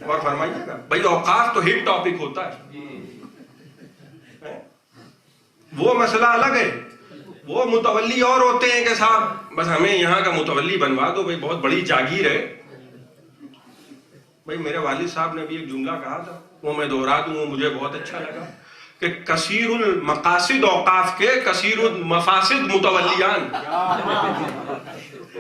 [SPEAKER 12] اور فرمائیے گا بھئی اوقاف تو ہٹ ٹاپک ہوتا ہے، وہ مسئلہ الگ ہے. وہ متولی اور ہوتے ہیں کہ صاحب بس ہمیں یہاں کا متولی بنوا دو، بھئی بہت بڑی جاگیر ہے. بھئی میرے والد صاحب نے بھی ایک جملہ کہا تھا، وہ میں دوہرا دوں، وہ مجھے بہت اچھا لگا کہ کثیر المقاصد اوقاف کے کثیر المفاسد متولیان.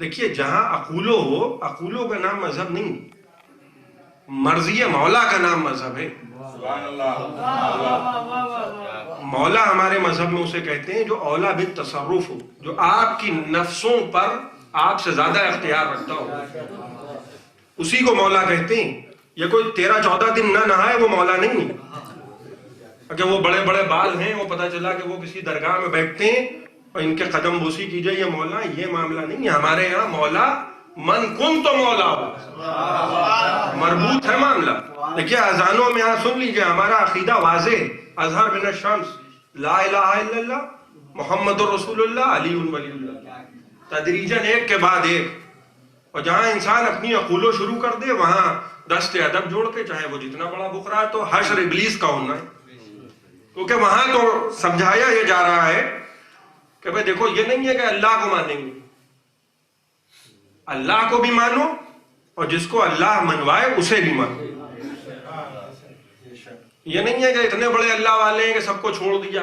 [SPEAKER 12] دیکھیے جہاں اقولو ہو، اقولو کا نام مذہب نہیں، مرضی مولا کا نام مذہب ہے۔ مولا ہمارے مذہب میں اسے کہتے ہیں جو اولا بالتصرف ہو، جو آپ کی نفسوں پر آپ سے زیادہ اختیار رکھتا ہو، اسی کو مولا کہتے ہیں۔ یہ کوئی 13-14 دن نہ نہائے وہ مولا نہیں ہے، اگر وہ بڑے بڑے بال ہیں، وہ پتہ چلا کہ وہ کسی درگاہ میں بیٹھتے ہیں اور ان کے قدم بوسی کی جائے، یہ مولا، یہ معاملہ نہیں ہے۔ ہمارے یہاں مولا من کن تو مولا ہو، مربوط ہے معاملہ۔ دیکھیے اذانوں میں یہاں سن لیجئے، ہمارا عقیدہ واضح، اظہر من الشمس لا الہ الا اللہ محمد رسول اللہ علی ولی اللہ، تدریجاً ایک کے بعد ایک۔ اور جہاں انسان اپنی عقولوں شروع کر دے وہاں دست ادب جوڑ کے، چاہے وہ جتنا بڑا بکرا تو حشر ابلیس کا ہونا ہے، کیونکہ وہاں تو سمجھایا یہ جا رہا ہے کہ بھئی دیکھو یہ نہیں ہے کہ اللہ کو مانیں گے، اللہ کو بھی مانو اور جس کو اللہ منوائے اسے بھی مانو۔ یہ نہیں ہے کہ اتنے بڑے اللہ والے ہیں کہ سب کو چھوڑ دیا،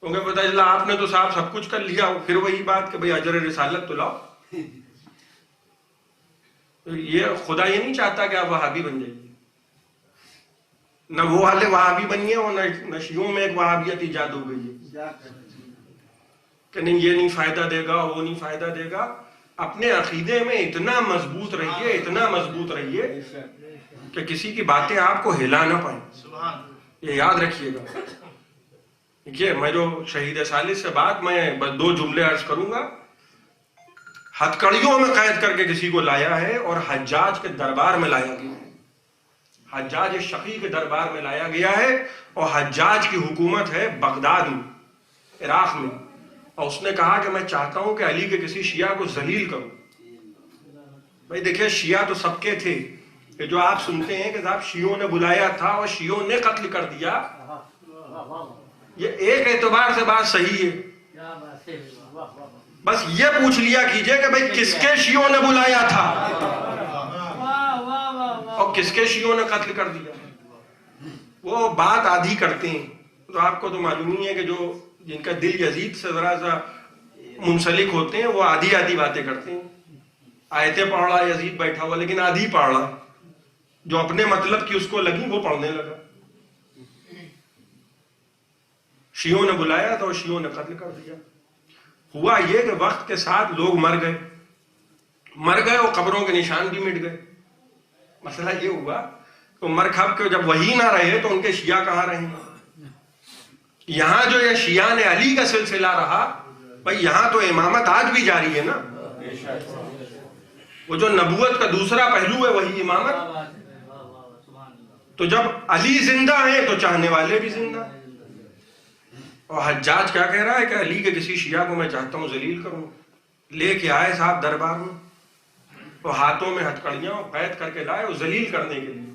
[SPEAKER 12] کیونکہ پتہ چلا آپ نے تو صاحب سب کچھ کر لیا، پھر وہی بات کہ بھئی اجر رسالت تو لاؤ۔ یہ خدا یہ نہیں چاہتا کہ آپ وہابی بن جائیے، نہ وہ والے وہابی بنیے اور نہ شیعوں میں ایک وہابیت ایجاد ہو گئی ہے کہ نہیں یہ نہیں فائدہ دے گا، وہ نہیں فائدہ دے گا۔ اپنے عقیدے میں اتنا مضبوط رہیے، اتنا مضبوط رہیے کہ کسی کی باتیں آپ کو ہلا نہ پائیں، یہ یاد رکھیے گا۔ دیکھیے میں جو شہید ثالث سے بات، میں بس 2 جملے عرض کروں گا۔ ہتکڑیوں میں قید کر کے کسی کو لایا ہے اور حجاج کے دربار میں لایا گیا ہے، حجاج شقی کے دربار میں لایا گیا ہے، اور حجاج کی حکومت ہے بغداد میں، عراق میں، اور اس نے کہا کہ میں چاہتا ہوں کہ علی کے کسی شیعہ کو ذلیل کروں۔ بھائی دیکھیں شیعہ تو سب کے تھے، کہ جو آپ سنتے ہیں کہ صاحب شیعوں نے بلایا تھا اور شیعوں نے قتل کر دیا، یہ ایک اعتبار سے بات صحیح ہے، بس یہ پوچھ لیا کیجئے کہ بھئی کس کے شیعوں نے بلایا تھا اور کس کے شیعوں نے قتل کر دیا۔ وہ بات آدھی کرتے ہیں، تو آپ کو تو معلوم ہی ہے کہ جو جن کا دل یزید سے ذرا سا منسلک ہوتے ہیں وہ آدھی آدھی باتیں کرتے ہیں۔ آیتیں پڑھ رہا یزید بیٹھا ہوا لیکن آدھی پڑھ رہا، جو اپنے مطلب کی اس کو لگی وہ پڑھنے لگا۔ شیعوں نے بلایا تھا اور شیعوں نے قتل کر دیا۔ ہوا یہ کہ وقت کے ساتھ لوگ مر گئے اور قبروں کے نشان بھی مٹ گئے۔ مسئلہ یہ ہوا کہ مر کھپ کے جب وہی نہ رہے تو ان کے شیعہ کہاں رہیں؟ یہاں جو یہ شیعہ نے علی کا سلسلہ رہا، بھئی یہاں تو امامت آج بھی جاری ہے نا، وہ جو نبوت کا دوسرا پہلو ہے وہی امامت۔ تو جب علی زندہ ہیں تو چاہنے والے بھی زندہ ہیں۔ اور حجاج کیا کہہ رہا ہے کہ علی کے کسی شیعہ کو میں چاہتا ہوں ذلیل کروں، لے کے آئے صاحب دربار میں، اور ہاتھوں میں ہتکڑیاں قید کر کے لائے اور ذلیل کرنے کے لیے۔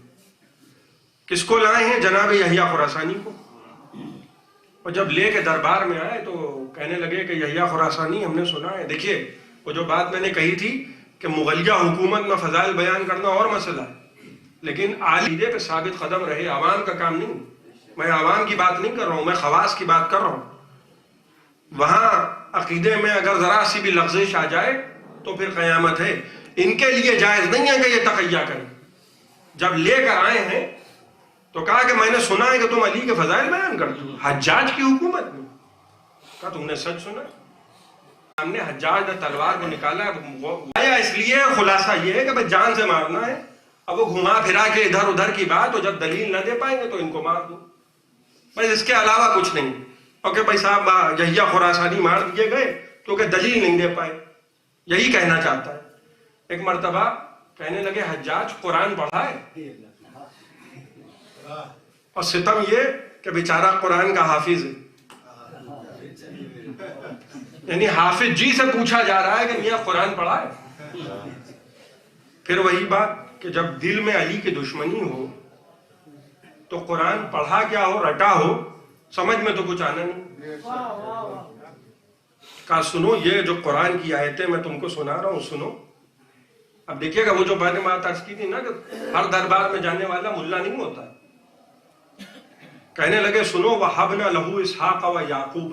[SPEAKER 12] کس کو لائے ہیں؟ جناب یحییٰ خراسانی کو۔ اور جب لے کے دربار میں آئے تو کہنے لگے کہ یحییٰ خراسانی ہم نے سنا ہے، دیکھیے وہ جو بات میں نے کہی تھی کہ مغلیہ حکومت میں فضائل بیان کرنا اور مسئلہ ہے، لیکن عقیدے پہ ثابت قدم رہے، عوام کا کام نہیں۔ میں عوام کی بات نہیں کر رہا ہوں، میں خواص کی بات کر رہا ہوں۔ وہاں عقیدے میں اگر ذرا سی بھی لغزش آ جائے تو پھر قیامت ہے۔ ان کے لیے جائز نہیں ہے کہ یہ تقیہ کریں۔ جب لے کر آئے ہیں تو کہا کہ میں نے سنا ہے کہ تم علی کے فضائل بیان کرتے ہو حجاج کی حکومت میں۔ کہا تم نے سچ سنا؟ ہم نے حجاج نے تلوار کو نکالا ہے، اس لیے خلاصہ یہ ہے کہ بھئی جان سے مارنا ہے۔ اب وہ گھما پھرا کے ادھر ادھر کی بات، اور جب دلیل نہ دے پائیں گے تو ان کو مار دو، بس اس کے علاوہ کچھ نہیں۔ اور کہ بھائی صاحب یحییٰ خراسانی مار دیے گئے کیونکہ دلیل نہیں دے پائے، یہی کہنا چاہتا ہے۔ ایک مرتبہ کہنے لگے حجاج قرآن پڑھا ہے، اور ستم یہ کہ بیچارہ قرآن کا حافظ ہے، یعنی حافظ جی سے پوچھا جا رہا ہے کہ میاں قرآن پڑھا ہے۔ پھر وہی بات کہ جب دل میں علی کی دشمنی ہو تو قرآن پڑھا کیا ہو، رٹا ہو، سمجھ میں تو کچھ آنا نہیں۔ کہا سنو یہ جو قرآن کی آیتیں میں تم کو سنا رہا ہوں سنو۔ اب دیکھیے گا وہ جو میں نے بات عرض کی تھی نا کہ ہر دربار میں جانے والا ملا نہیں ہوتا۔ کہنے لگے سنو وَحَبْنَا لَهُ إِسْحَاقَ وَيَعْقُوبَ،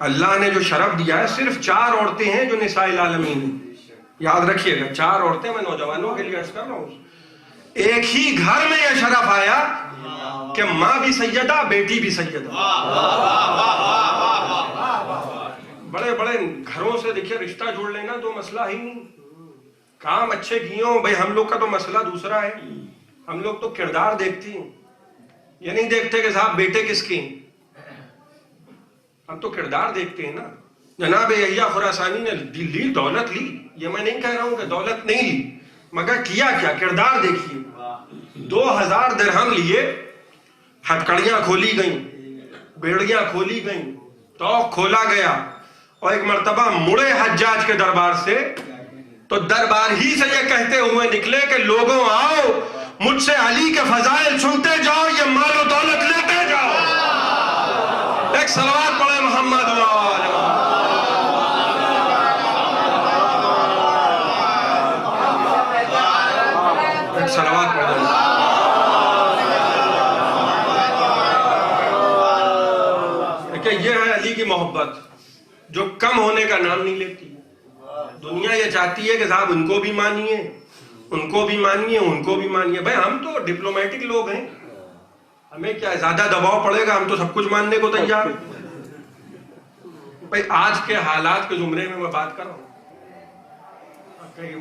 [SPEAKER 12] اللہ نے جو شرف دیا ہے صرف 4 عورتیں ہیں جو نساء العالمین ہیں. یاد رکھیے گا 4 عورتیں، میں نوجوانوں کے لیے عرض کر رہا ہوں. ایک ہی گھر میں یہ شرف آیا کہ ماں بھی سیدہ، بیٹی بھی سیدہ. بڑے بڑے گھروں سے دیکھیے رشتہ جوڑ لینا تو مسئلہ ہی نہیں، کام اچھے کیے ہوں. بھائی ہم لوگ کا تو مسئلہ دوسرا ہے، ہم لوگ تو کردار دیکھتے ہیں، یہ نہیں دیکھتے کہ صاحب بیٹے کس کے ہیں، ہم تو کردار دیکھتے ہیں نا. جناب یحییٰ خراسانی نے لی دولت لی، یہ میں نہیں کہہ رہا ہوں کہ دولت نہیں لی، مگر کیا کیا کردار دیکھیے. 2000 درہم لیے، ہتکڑیاں کھولی گئیں، بیڑیاں کھولی گئیں، توق کھولا گیا، اور ایک مرتبہ مڑے حجاج کے دربار سے تو دربار ہی سے یہ کہتے ہوئے نکلے کہ لوگوں آؤ مجھ سے علی کے فضائل سنتے جاؤ، یہ مال و دولت لیتے جاؤ. ایک صلوات پڑھے محمد ایک صلوات پڑھے. یہ ہے علی کی محبت جو کم ہونے کا نام نہیں لیتی. دنیا یہ چاہتی ہے کہ صاحب ان کو بھی مانیے، ان کو بھی مانیے، ان کو بھی مانیے. بھائی ہم تو ڈپلومیٹک لوگ ہیں، ہمیں کیا زیادہ دباؤ پڑے گا، ہم تو سب کچھ ماننے کو تیار ہیں. بھائی آج کے حالات کے زمرے میں بات کر رہا ہوں.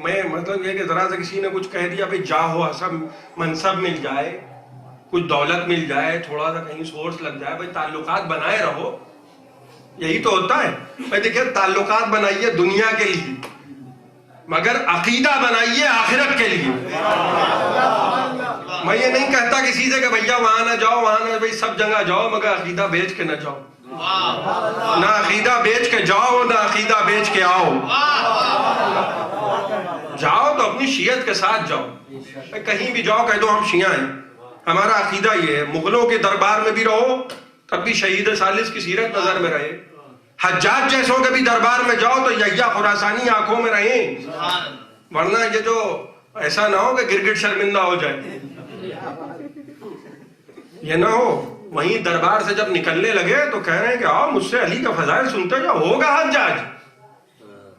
[SPEAKER 12] میں مطلب یہ کہ ذرا سے کسی نے کچھ کہہ دیا بھائی جاہو حسب منصب مل جائے، کچھ دولت مل جائے، تھوڑا سا کہیں سورس لگ جائے، بھائی تعلقات بنائے رہو، یہی تو ہوتا ہے. بھائی دیکھیں تعلقات بنائیے دنیا کے لیے، مگر عقیدہ بنائیے آخرت کے لیے. میں یہ نہیں کہتا کسی سے کہ بھیا وہاں نہ جاؤ، وہاں نہ، بھائی سب جگہ جاؤ مگر عقیدہ بیچ کے نہ جاؤ. نہ عقیدہ بیچ کے جاؤ، نہ عقیدہ بیچ کے آؤ. جاؤ تو اپنی شیعت کے ساتھ جاؤ. کہیں بھی جاؤ کہہ دو ہم شیعہ ہیں، ہمارا عقیدہ یہ ہے. مغلوں کے دربار میں بھی رہو تب بھی شہید ثالث کی سیرت نظر میں رہے. حجاج جیسوں کے بھی دربار میں جاؤ تو یحییٰ خراسانی آنکھوں میں رہیں، ورنہ یہ جو ایسا نہ ہو کہ گرگٹ شرمندہ ہو جائے، یہ نہ ہو. وہیں دربار سے جب نکلنے لگے تو کہہ رہے ہیں کہ آؤ مجھ سے علی کا فضائل سنتے جاؤ. ہوگا حجاج،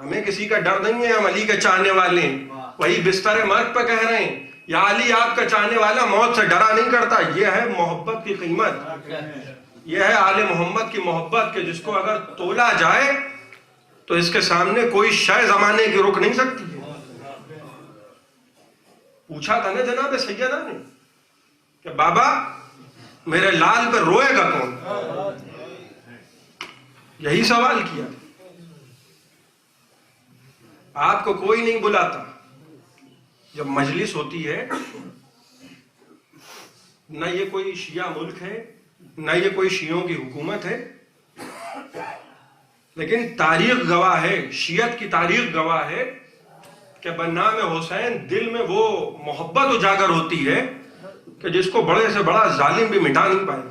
[SPEAKER 12] ہمیں کسی کا ڈر نہیں ہے، ہم علی کے چاہنے والے ہیں. وہی بستر مرگ پہ کہہ رہے ہیں یا علی آپ کا چاہنے والا موت سے ڈرا نہیں کرتا. یہ ہے محبت کی قیمت، یہ ہے آل محمد کی محبت کہ جس کو اگر تولا جائے تو اس کے سامنے کوئی شے زمانے کی رک نہیں سکتی. پوچھا تھا نا جناب سیدہ نے کہ بابا میرے لال پہ روئے گا کون، یہی سوال کیا. آپ کو کوئی نہیں بلاتا. جب مجلس ہوتی ہے، نہ یہ کوئی شیعہ ملک ہے، نہ یہ کوئی شیعوں کی حکومت ہے، لیکن تاریخ گواہ ہے، شیعت کی تاریخ گواہ ہے کہ بنام حسین دل میں وہ محبت اجاگر ہوتی ہے کہ جس کو بڑے سے بڑا ظالم بھی مٹا نہیں پائے.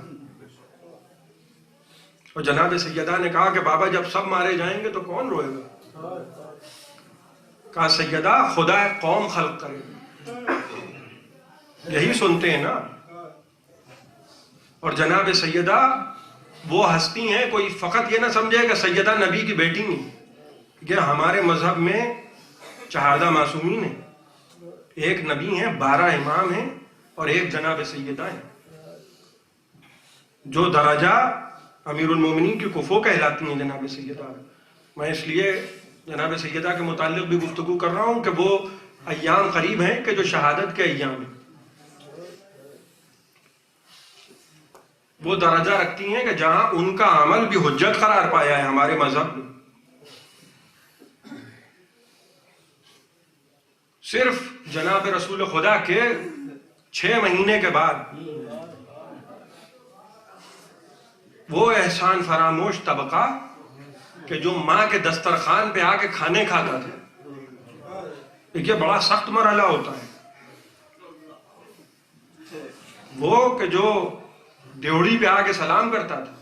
[SPEAKER 12] اور جناب سیدہ نے کہا کہ بابا جب سب مارے جائیں گے تو کون روئے گا؟ کہا سیدہ خدا قوم خلق کرے. یہی سنتے ہیں نا. اور جناب سیدہ وہ ہستی ہیں، کوئی فقط یہ نہ سمجھے کہ سیدہ نبی کی بیٹی نہیں. کہ ہمارے مذہب میں چہاردہ معصومین ہیں، ایک نبی ہیں، 12 امام ہیں اور ایک جناب سیدہ ہیں. جو درجہ امیر المومنین کی کفو کہلاتی ہیں جناب سیدہ. میں اس لیے جناب سیدہ کے متعلق بھی گفتگو کر رہا ہوں کہ وہ ایام قریب ہیں کہ جو شہادت کے ایام ہیں، وہ درجہ رکھتی ہیں کہ جہاں ان کا عمل بھی حجت قرار پایا ہے ہمارے مذہب میں. صرف جناب رسول خدا کے 6 مہینے کے بعد وہ احسان فراموش طبقہ کہ جو ماں کے دسترخوان پہ آ کے کھانے کھاتا تھا، یہ بڑا سخت مرحلہ ہوتا ہے. وہ کہ جو دیوڑی پہ آ کے سلام کرتا تھا.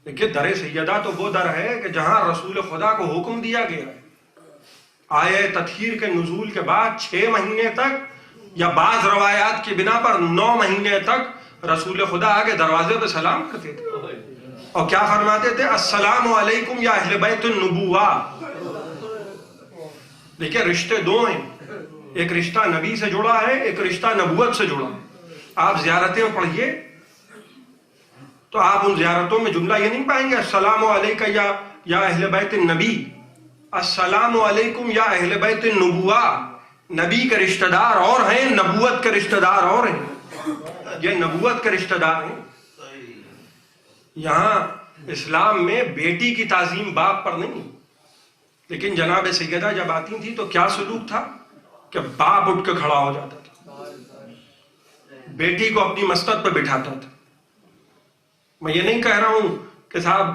[SPEAKER 12] دیکھیے در سیدہ تو وہ در ہے کہ جہاں رسول خدا کو حکم دیا گیا آیہ تطہیر کے نزول کے بعد 6 مہینے تک یا بعض روایات کی بنا پر 9 مہینے تک رسول خدا آگے دروازے پہ سلام کرتے تھے. اور کیا فرماتے تھے؟ السلام علیکم یا اہل بیت النبوہ. دیکھیں رشتے دو ہیں، ایک رشتہ نبی سے جڑا ہے، ایک رشتہ نبوت سے جڑا. آپ زیارتیں پڑھیے تو آپ ان زیارتوں میں جملہ یہ نہیں پائیں گے السلام علیکم یا اہل بیت النبی. السلام علیکم یا اہل بیت النبوہ. نبی کے رشتہ دار اور ہیں، نبوت کے رشتہ دار اور ہیں. یہ نبوت کے رشتہ دار ہیں. یہاں اسلام میں بیٹی کی تعظیم باپ پر نہیں، لیکن جناب سیدہ جب آتی تھی تو کیا سلوک تھا کہ باپ اٹھ کے کھڑا ہو جاتا تھا، بیٹی کو اپنی مسند پہ بٹھاتا تھا. میں یہ نہیں کہہ رہا ہوں کہ صاحب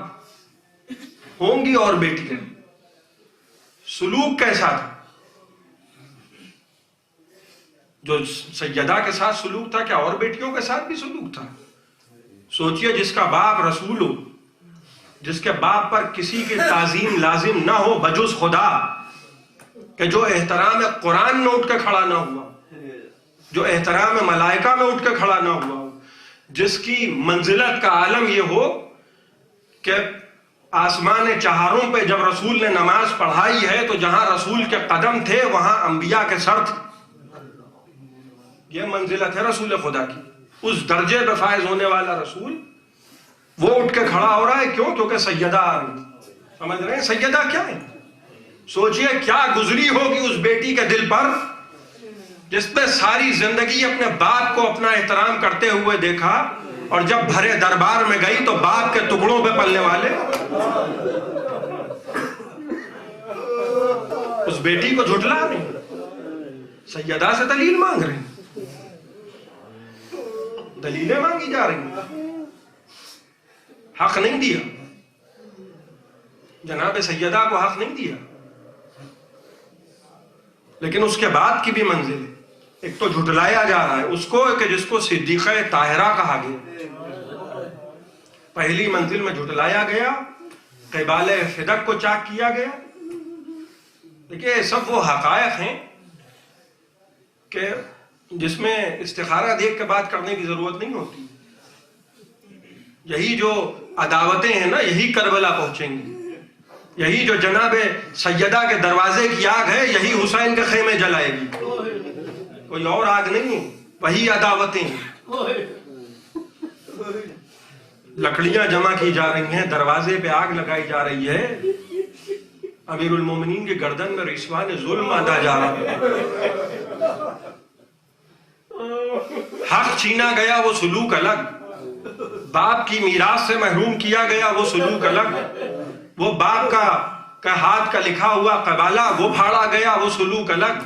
[SPEAKER 12] ہوں گی اور بیٹیاں، سلوک کیسا تھا؟ جو سیدہ کے ساتھ سلوک تھا کیا اور بیٹیوں کے ساتھ بھی سلوک تھا؟ سوچئے جس کا باپ رسول ہو، جس کے باپ پر کسی کی تعظیم لازم نہ ہو بجز خدا، کہ جو احترام قرآن میں اٹھ کے کھڑا نہ ہوا، جو احترام ملائکہ میں اٹھ کے کھڑا نہ ہوا، جس کی منزلت کا عالم یہ ہو کہ آسمان چہاروں پہ جب رسول نے نماز پڑھائی ہے تو جہاں رسول کے قدم تھے وہاں انبیاء کے سر تھے. یہ منزلت ہے رسول خدا کی. اس درجے پہ فائز ہونے والا رسول وہ اٹھ کے کھڑا ہو رہا ہے. کیوں؟ کیونکہ سیدہ آ رہی. سمجھ رہے ہیں سیدہ کیا ہے؟ سوچئے کیا گزری ہوگی اس بیٹی کے دل پر جس نے ساری زندگی اپنے باپ کو اپنا احترام کرتے ہوئے دیکھا، اور جب بھرے دربار میں گئی تو باپ کے ٹکڑوں پہ پلنے والے اس بیٹی کو جھٹلا رہی، سیدہ سے دلیل مانگ رہی، دلیلیں مانگی جا رہی. حق نہیں دیا، جناب سیدہ کو حق نہیں دیا. لیکن اس کے بعد کی بھی منزل ہے. ایک تو جھٹلایا جا رہا ہے اس کو کہ جس کو صدیقہ طاہرہ کہا گیا. پہلی منزل میں جھٹلایا گیا، قبال فدق کو چاک کیا گیا. دیکھیے سب وہ حقائق ہیں کہ جس میں استخارہ دیکھ کے بات کرنے کی ضرورت نہیں ہوتی. یہی جو عداوتیں ہیں نا یہی کربلا پہنچیں گی. یہی جو جناب سیدہ کے دروازے کی آگ ہے یہی حسین کے خیمے جلائے گی. کوئی اور آگ نہیں، وہی عداوتیں. لکڑیاں جمع کی جا رہی ہیں، دروازے پہ آگ لگائی جا رہی ہے. امیر المومنین کی گردن میں رسوان ظلم باندھا جا رہا ہے. حق چھینا گیا وہ سلوک الگ، باپ کی میراث سے محروم کیا گیا وہ سلوک الگ، وہ باپ کا ہاتھ کا لکھا ہوا قبالہ وہ پھاڑا گیا وہ سلوک الگ.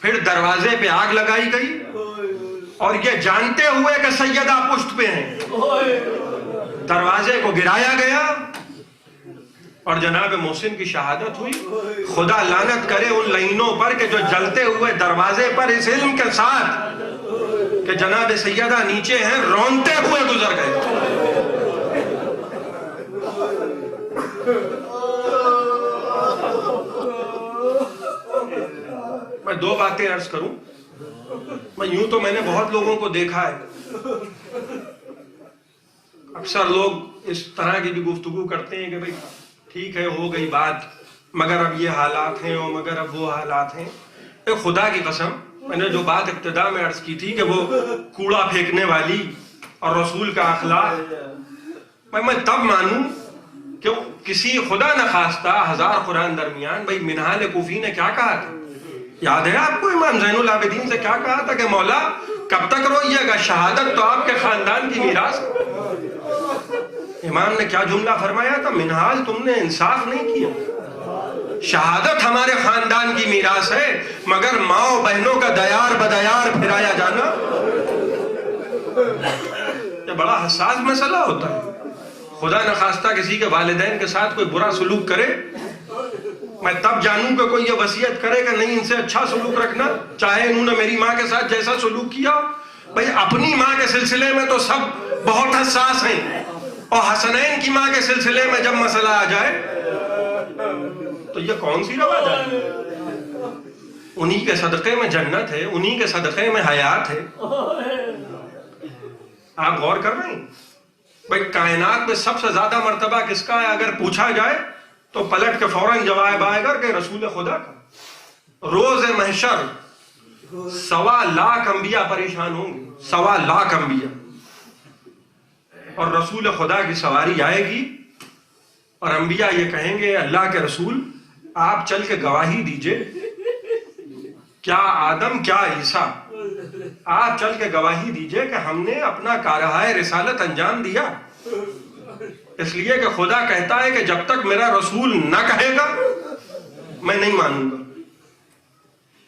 [SPEAKER 12] پھر دروازے پہ آگ لگائی گئی اور یہ جانتے ہوئے کہ سیدہ پشت پہ ہیں دروازے کو گرایا گیا اور جناب محسن کی شہادت ہوئی. خدا لعنت کرے ان لعینوں پر کہ جو جلتے ہوئے دروازے پر اس علم کے ساتھ کہ جناب سیدہ نیچے ہیں رونتے ہوئے گزر گئے. میں دو باتیں عرض کروں. میں نے بہت لوگوں کو دیکھا ہے، اکثر لوگ اس طرح کی بھی گفتگو کرتے ہیں کہ بھئی ٹھیک ہے ہو گئی بات، مگر اب یہ حالات ہیں اور مگر اب وہ حالات ہیں. خدا کی قسم میں نے جو بات ابتدا میں عرض کی تھی کہ وہ کوڑا پھینکنے والی اور رسول کا اخلاق، میں تب مانوں کہ کسی خدا نخواستہ 1000 قرآن درمیان. بھئی منہال کوفی نے کیا کہا تھا؟ یاد ہے آپ کو امام زین العابدین سے کیا کہا تھا کہ مولا کب تک روئیے گا، شہادت تو آپ کے خاندان کی میراث. امام نے کیا جملہ فرمایا تھا؟ منہال تم نے انصاف نہیں کیا، شہادت ہمارے خاندان کی میراث ہے مگر ماں بہنوں کا دیار بدیار پھرایا جانا یہ بڑا حساس مسئلہ ہوتا ہے. خدا نخواستہ کسی کے والدین کے ساتھ کوئی برا سلوک کرے، میں تب جانوں کہ کوئی یہ وصیت کرے کہ نہیں ان سے اچھا سلوک رکھنا، چاہے انہوں نے میری ماں کے ساتھ جیسا سلوک کیا. بھئی اپنی ماں کے سلسلے میں تو سب بہت حساس ہیں، اور حسنین کی ماں کے سلسلے میں جب مسئلہ آ جائے تو یہ کون سی رواج ہے؟ انہی کے صدقے میں جنت ہے، انہی کے صدقے میں حیات ہے. آپ غور کر رہے ہیں؟ بھائی کائنات میں سب سے زیادہ مرتبہ کس کا ہے اگر پوچھا جائے تو پلٹ کے فوراً جواب آئے گا کہ رسول خدا کا. روز محشر 1.25 لاکھ انبیاء پریشان ہوں گے, 1.25 لاکھ انبیاء, اور رسول خدا کی سواری آئے گی اور انبیاء یہ کہیں گے اللہ کے رسول آپ چل کے گواہی دیجئے, کیا آدم کیا عیسیٰ, آپ چل کے گواہی دیجئے کہ ہم نے اپنا کارہائے رسالت انجام دیا. اس لیے کہ خدا کہتا ہے کہ جب تک میرا رسول نہ کہے گا میں نہیں مانوں گا.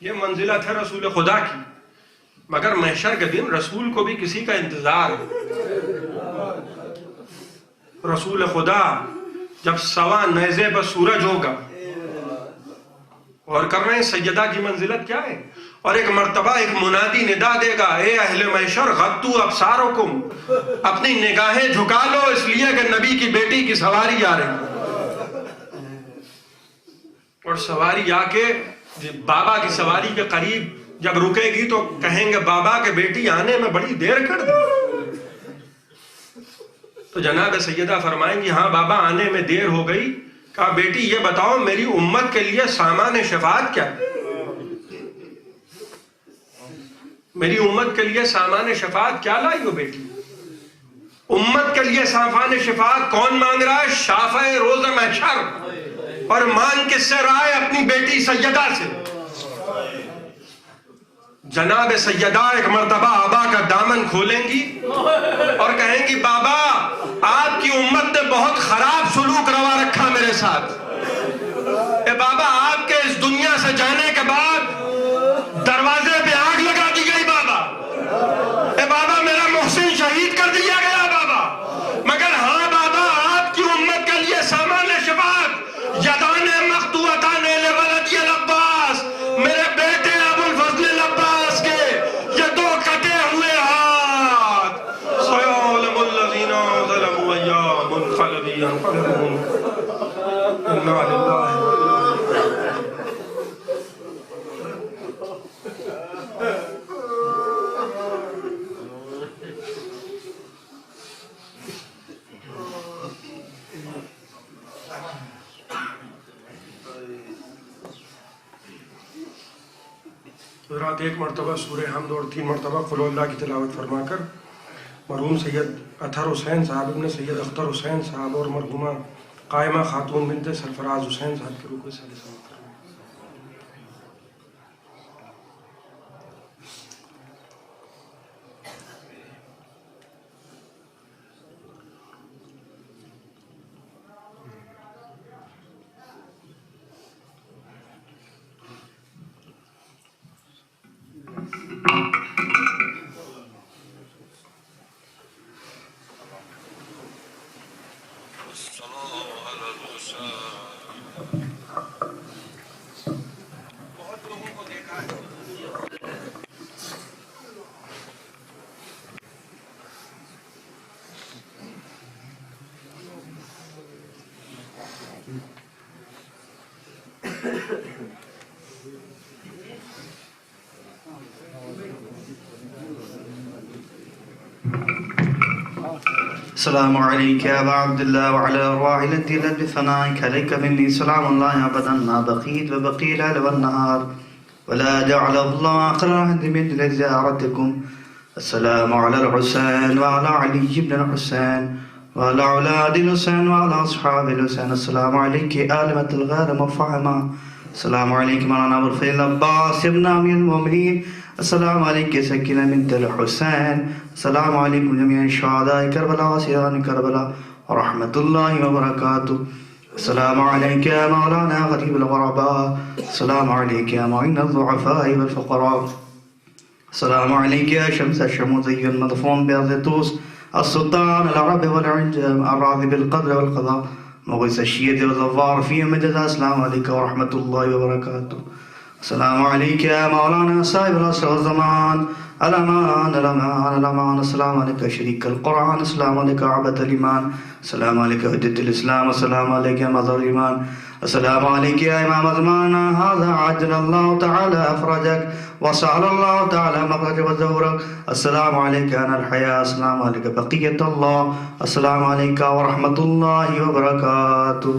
[SPEAKER 12] یہ منزلت ہے رسول خدا کی. مگر محشر کے دن رسول کو بھی کسی کا انتظار ہے. رسول خدا جب 1.25 نیزے پر سورج ہوگا, اور کر رہے ہیں سیدہ کی منزلت کیا ہے, اور ایک مرتبہ ایک منادی ندا دے گا اے اہل محشر غضوا ابصارکم, اپنی نگاہیں جھکا لو اس لیے کہ نبی کی بیٹی کی سواری آ رہی. اور سواری آ کے بابا کی سواری کے قریب جب رکے گی تو کہیں گے بابا کے بیٹی آنے میں بڑی دیر کر دی. تو جناب سیدہ فرمائیں گی ہاں بابا آنے میں دیر ہو گئی. کہا بیٹی یہ بتاؤ میری امت کے لیے سامان شفاعت کیا ہے, میری امت کے لیے سامان شفاعت کیا لائی ہو بیٹی. امت کے لیے سامان شفاعت کون مانگ رہا ہے؟ شافع روز محشر. اور مانگ کس سے رہا ہے؟ اپنی بیٹی سیدہ سے. جناب سیدہ ایک مرتبہ آبا کا دامن کھولیں گی اور کہیں گی بابا آپ کی امت نے بہت خراب سلوک روا رکھا میرے ساتھ. اے بابا آپ کے اس دنیا سے جانے کے بعد دروازے پہ آگ لگا دی گئی بابا. اے بابا میرا محسن شہید کر دیا گیا بابا. مگر ہاں بابا آپ کی امت کے لیے سامان شفاعت یدان مقطوعتان لولدی العباس, میرے بیٹے ابو الفضل العباس کے یہ 2 کٹے ہوئے ہاتھ. سيعلم الذين ظلموا أيّ منقلب ينقلبون. إنا لله. رات ایک مرتبہ سورہ حمد اور 3 مرتبہ قل اللہ کی تلاوت فرما کر مرحوم سید اطہر حسین صاحب ابن سید اختر حسین صاحب اور مرحومہ قائمہ خاتون بنت سرفراز حسین صاحب کے رکوع سے سلام کریں.
[SPEAKER 1] السلام عليك يا أبا عبد الله وعلى أرواح التي لد بثنائك عليك مني سلام الله أبدا ما بقيت وبقي الليل والنهار ولا جعل الله آخر عهد من زيارتكم. السلام على الحسين وعلى علي بن الحسين وعلى أولاد الحسين وعلى أصحاب الحسين. السلام عليك آلمة الغير مفعمة. السلام عليك مولانا أبو الفضل العباس ابن أمير المؤمنين. السلام عليك سكينة بنت الحسين. السلام عليكم جميع شهداء كربلاء وسيان كربلاء ورحمة الله وبركاته. السلام عليك يا مولانا غريب الغرباء. السلام عليك يا معين الضعفاء والفقراء. السلام عليك يا شمس الشموزي المدفون بأرض السلطان العرب والعجم الراضي بالقدر والقضاء مغيث الشيد والظفار في مجد. السلام عليك ورحمة الله وبركاته. السلام عليك يا مولانا صاحب العصر والزمان الأمان الأمان الأمان. السلام عليك شريك القرآن. السلام عليك عبد الإيمان. السلام عليك هدة الإسلام. السلام عليك يا مظهر الإيمان. السلام عليك يا إمام زماننا هذا عجل الله تعالى أفرجك وسهل الله تعالى مخرج وزورك. السلام عليك أنا الحياة. السلام عليك بقية الله. السلام عليك ورحمة الله وبركاته.